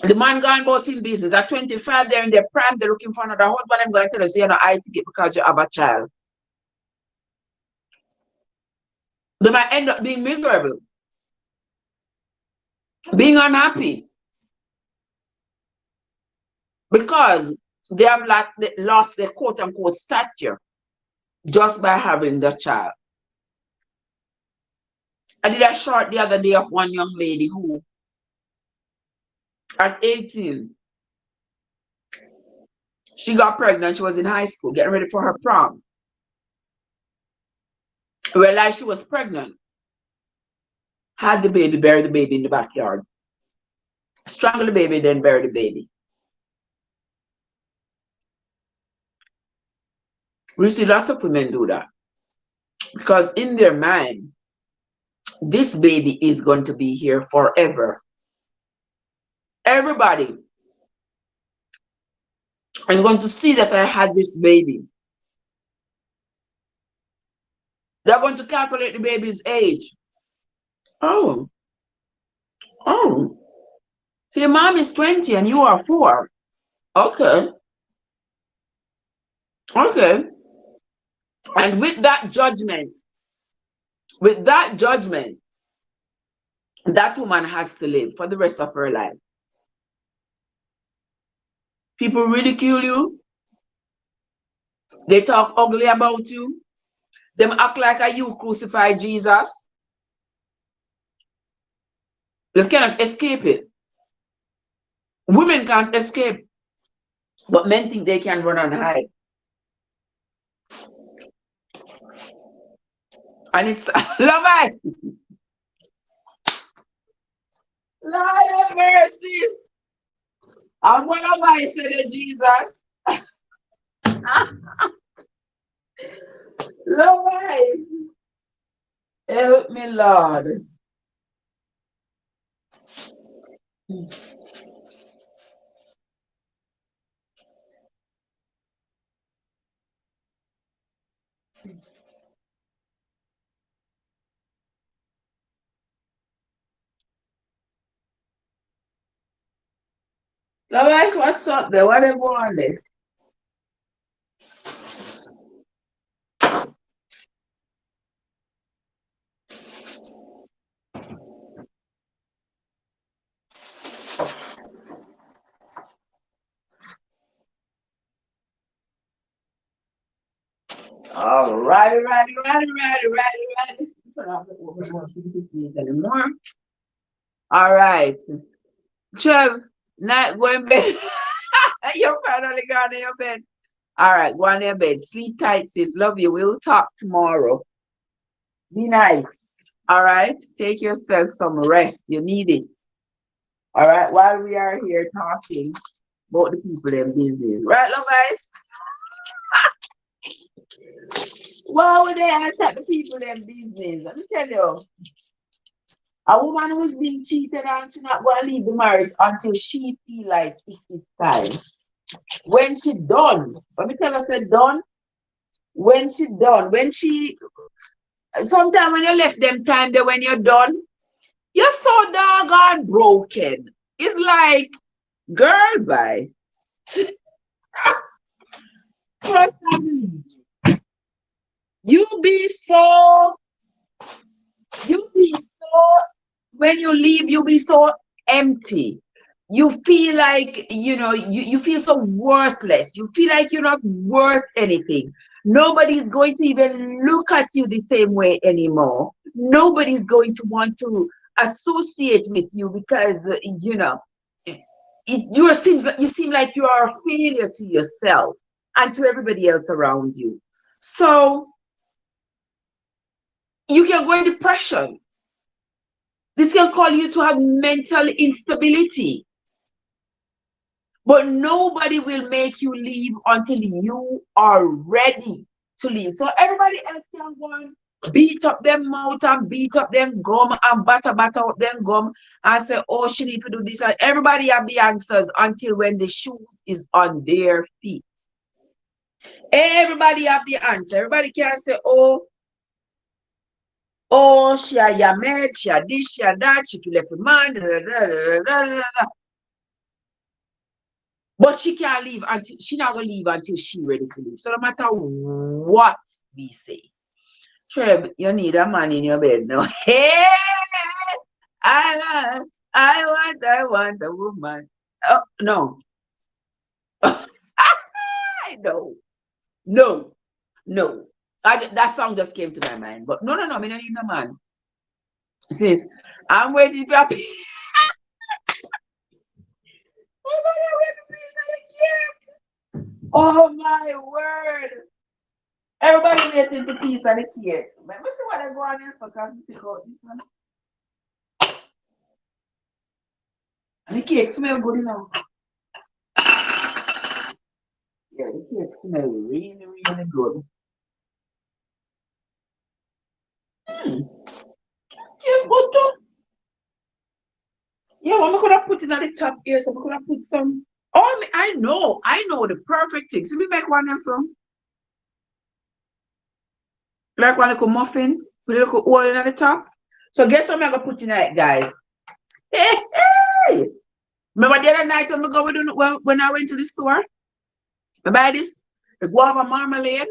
the man gone about in business at 25, they're in their prime, they're looking for another husband. I'm going to tell them, so you're not high ticket because you have a child. They might end up being miserable, being unhappy, because they have lost their quote unquote stature just by having the child. I did a short the other day of one young lady who, at 18, she got pregnant. She was in high school, getting ready for her prom. Realized she was pregnant. Had the baby, buried the baby in the backyard. Strangle the baby, then bury the baby. We see lots of women do that. Because in their mind, this baby is going to be here forever. Everybody is going to see that I had this baby. They're going to calculate the baby's age. Oh. So your mom is 20 and you are 4. Okay. And with that judgment, that woman has to live for the rest of her life. People ridicule you. They talk ugly about you. Them act like you crucified Jesus. You cannot escape it. Women can't escape, but men think they can run and hide. And it's love I. Lord have mercy. And what have I said to Jesus? Love eyes. Help me, Lord. Love eyes, what's up there? What they want there? All righty. Anymore. All right. Trev, not going bed. You're finally gone to your bed. All right, go on your bed. Sleep tight, sis. Love you. We'll talk tomorrow. Be nice. All right. Take yourself some rest. You need it. All right. While we are here talking about the people in business. Right, love guys? Why would they attack the people in business? Let me tell you. A woman who's being cheated on, she not going to leave the marriage until she feel like it is time. When she done, let me tell her, say done. When she done, sometimes when you left them time there when you're done, you're so doggone broken. It's like, girl, bye. You be so, when you leave, you be so empty. You feel like, you feel so worthless. You feel like you're not worth anything. Nobody's going to even look at you the same way anymore. Nobody's going to want to associate with you because, you seem like you are a failure to yourself and to everybody else around you. So you can go in depression. This can call you to have mental instability. But nobody will make you leave until you are ready to leave. So everybody else can go and beat up them mouth and beat up them gum and batter up them gum and say, oh, she need to do this. And everybody have the answers until when the shoes is on their feet. Everybody have the answer. Everybody can say, oh, she a yamed, she a this, she a that, she left the man, But she can't leave until she not gonna leave until she ready to leave. So no matter what we say, Trev, you need a man in your bed now. Hey, I want a woman. Oh, no. No. That song just came to my mind. But no, me not need no man. It says, I'm waiting for a Oh my word. Everybody waiting the piece of the cake. Let me see what I go on here so I can pick out this one. The cake smell good enough. Yeah, the cake smell really good. Yes, good too. Yeah, what I could have put in at the top here, so I could have put some. Oh, I know the perfect thing. So we make one of some. Like one little muffin with a little hole in at the top. So guess what I'm gonna put in it, guys? Hey! Remember the other night when I went to the store? I buy this, the guava marmalade.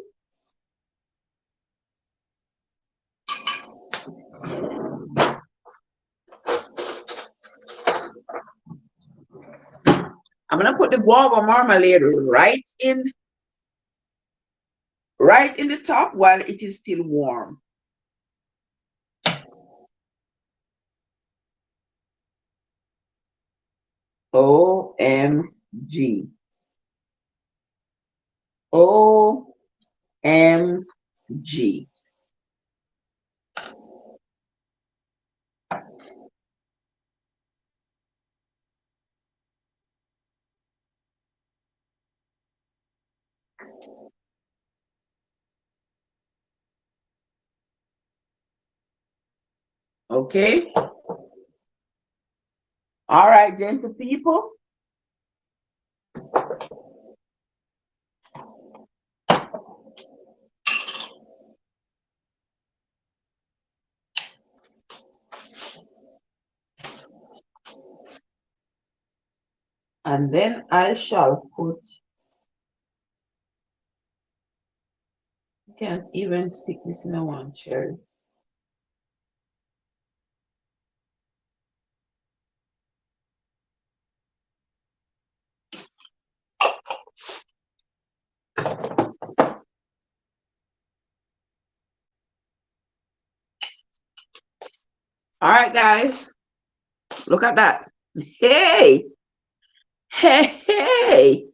I'm gonna put the guava marmalade right right in the top while it is still warm. OMG. OMG. Okay. All right, gentle people. And then I shall put, can't even stick this in a one cherry. All right, guys, look at that. Hey, hey, hey.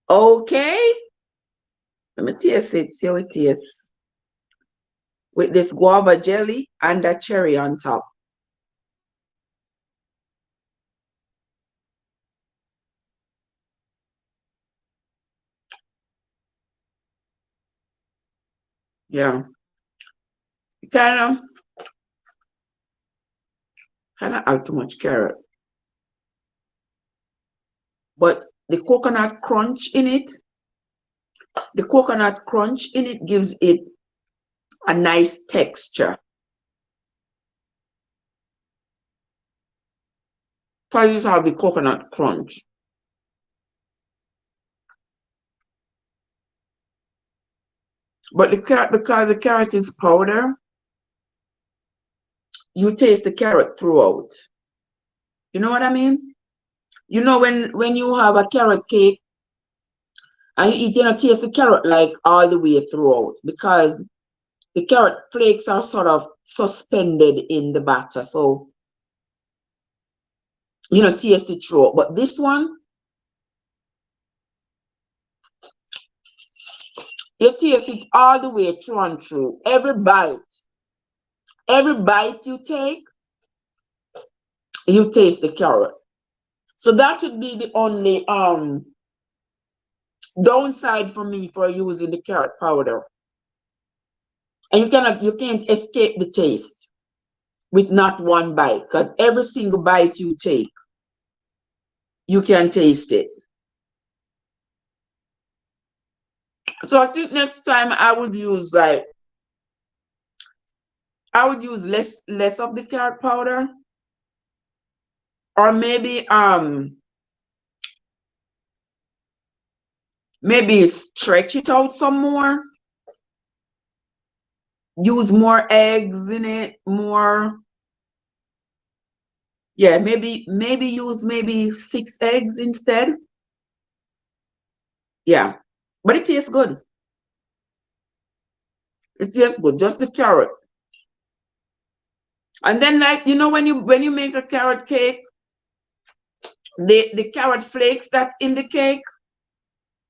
Okay. Let me taste it, see how it tastes. With this guava jelly and a cherry on top. Yeah. Kind of have too much carrot. But the coconut crunch in it gives it a nice texture. So you have the coconut crunch. But the carrot, because the carrot is powder, you taste the carrot throughout. You know what I mean? You know when you have a carrot cake and you eat, you know, taste the carrot like all the way throughout because the carrot flakes are sort of suspended in the batter. So, you know, taste it throughout. But this one, you taste it all the way through and through. Every bite you take, you taste the carrot. So that would be the only downside for me for using the carrot powder. And you can't escape the taste with not one bite, because every single bite you take, you can taste it. So I think next time I would use less of the carrot powder, or maybe stretch it out some more. Use more eggs in it, more. Yeah, maybe use 6 eggs instead. Yeah, but it tastes good. It tastes good, just the carrot. And then, like, you know, when you make a carrot cake, the carrot flakes that's in the cake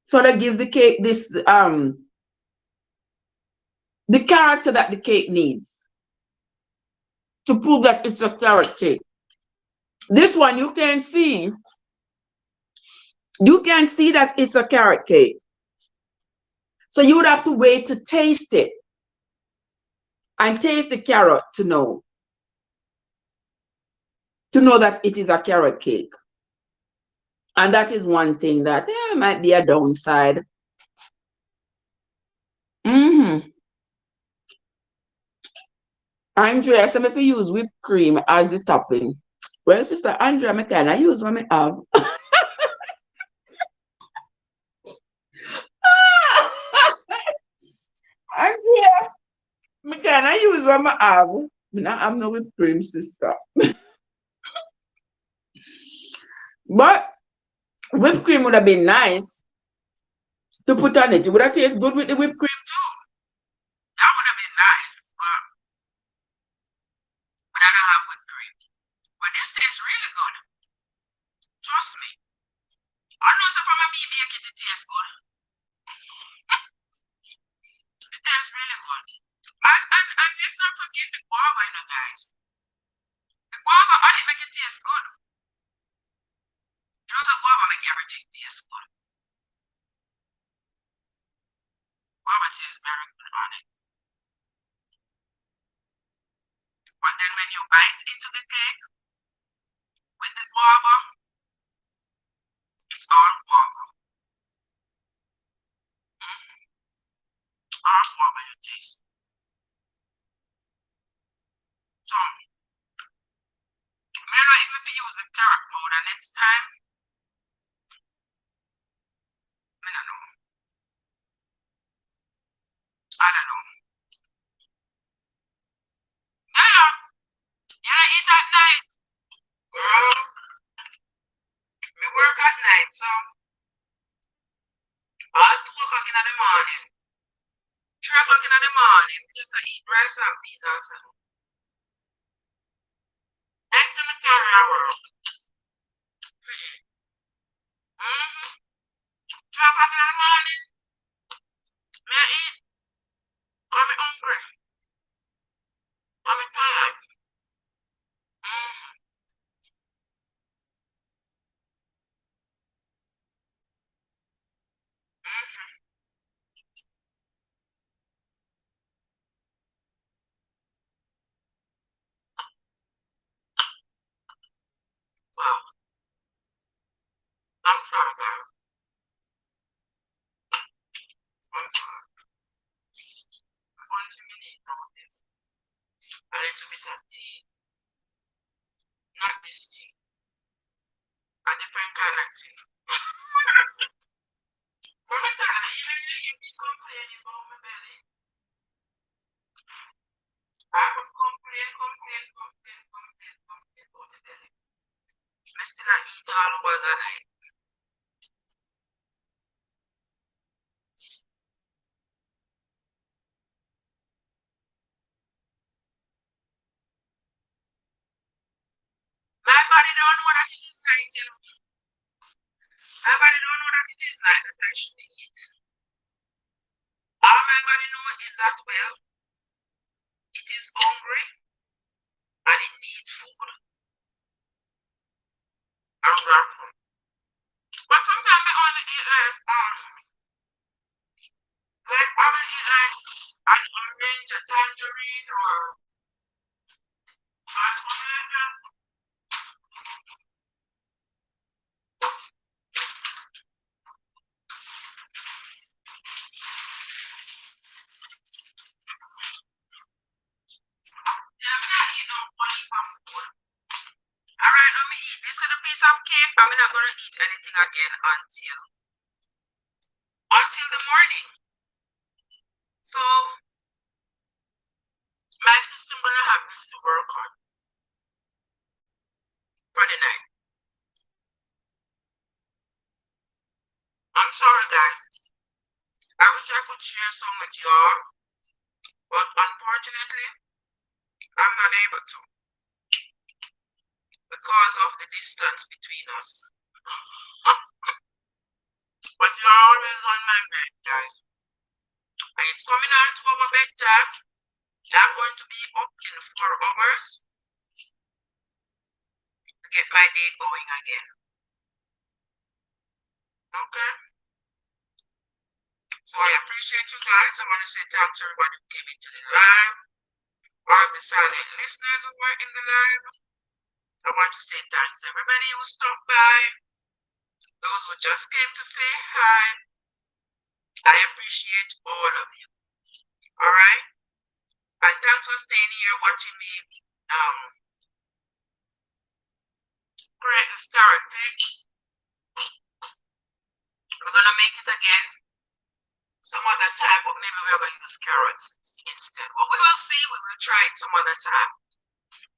sort of gives the cake this the character that the cake needs to prove that it's a carrot cake. This one you can see that it's a carrot cake. So you would have to wait to taste it and taste the carrot to know that it is a carrot cake. And that is one thing that might be a downside. Andrea, so if you use whipped cream as the topping. Well, Sister Andrea, I use what I have. Andrea, I use what I have. I'm not whipped cream, sister. But Whipped cream would have been nice to put on it. It would have tasted good with the whipped cream too. That would have been nice, but I don't have whipped cream. But this tastes really good. Trust me. I know so from me make it tastes good. It tastes really good. And let's not forget the guava, you know, guys. The guava, I didn't make it taste good. You know, the guava make everything taste good. Guava tastes very good on it. But then when you bite into the cake with the guava, it's all guava. All guava you taste. So, I don't know even if you use the carrot powder next time. I don't know. I don't know. Yeah, you know, eat at night. Girl, we work at night, so all 2 o'clock in the morning, 3 o'clock in the morning, we just eat rice and peas or something. And to the carry work. 3 o'clock in the morning, me eat. I'm hungry. I'm tired. Wow, I'm sorry, guys. I'm sorry. I want to eat all this. A little bit of tea. Not this tea. A different kind of tea. But I'm telling you, even if you be complaining about my belly, I would complain about the belly. I still not eat all hours a night. My body don't know that it is night, you know. My body don't know that it is night that I should eat. All my body knows is that, well, it is hungry and it needs food and grab food. But sometimes I only eat like I will eat like an orange, a tangerine, or something like that. Yeah, I'm not eating no much of food. Alright, let me eat this little piece of cake. I'm not gonna eat anything again until the morning. So my system gonna have this to work on for the night. I'm sorry, guys. I wish I could share some with y'all, but unfortunately, I'm not able to because of the distance between us. But you're always on my mind, guys. And it's coming on to our bedtime. I'm going to be up in 4 hours to get my day going again. Okay? So I appreciate you guys. I want to say thanks to everybody who came into the live, all the silent listeners who were in the live. I want to say thanks to everybody who stopped by, those who just came to say hi. I appreciate all of you. All right? And thanks for staying here watching me create this carrot cake. We're gonna make it again some other time, but maybe we're gonna use carrots instead. But we will see. We will try it some other time.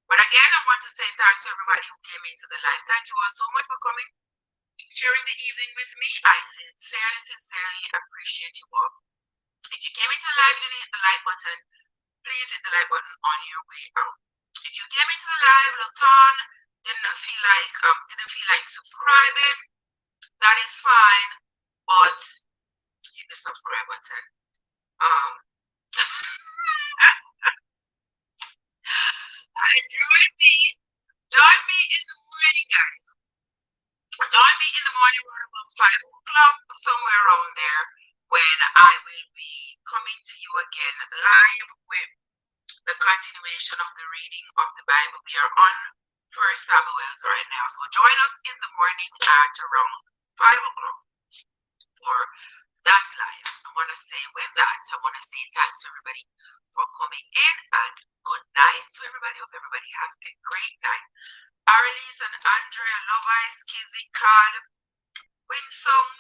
But again, I want to say thanks to everybody who came into the live. Thank you all so much for coming. sharing the evening with me. I sincerely appreciate you all. If you came into the live and didn't hit the like button, please hit the like button on your way out. If you came into the live, looked on, didn't feel like subscribing, that is fine, but hit the subscribe button. Join me in the morning, guys. Join me in the morning around about 5 o'clock, somewhere around there, when I will be coming to you again live with the continuation of the reading of the Bible. We are on 1 Samuel right now. So join us in the morning at around 5 o'clock for that live. I want to say thanks to everybody for coming in, and good night to everybody. Hope everybody have a great night. Arlise and Andrea, Lovis, Kizzy, Carl, Winsome,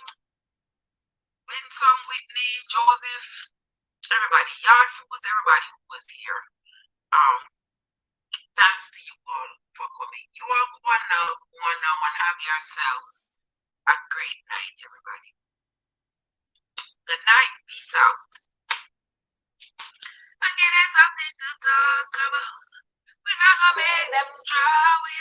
Whitney, Joseph, everybody, Yard Foods, everybody who was here. Thanks to you all for coming. You all go on now and have yourselves a great night, everybody. Good night.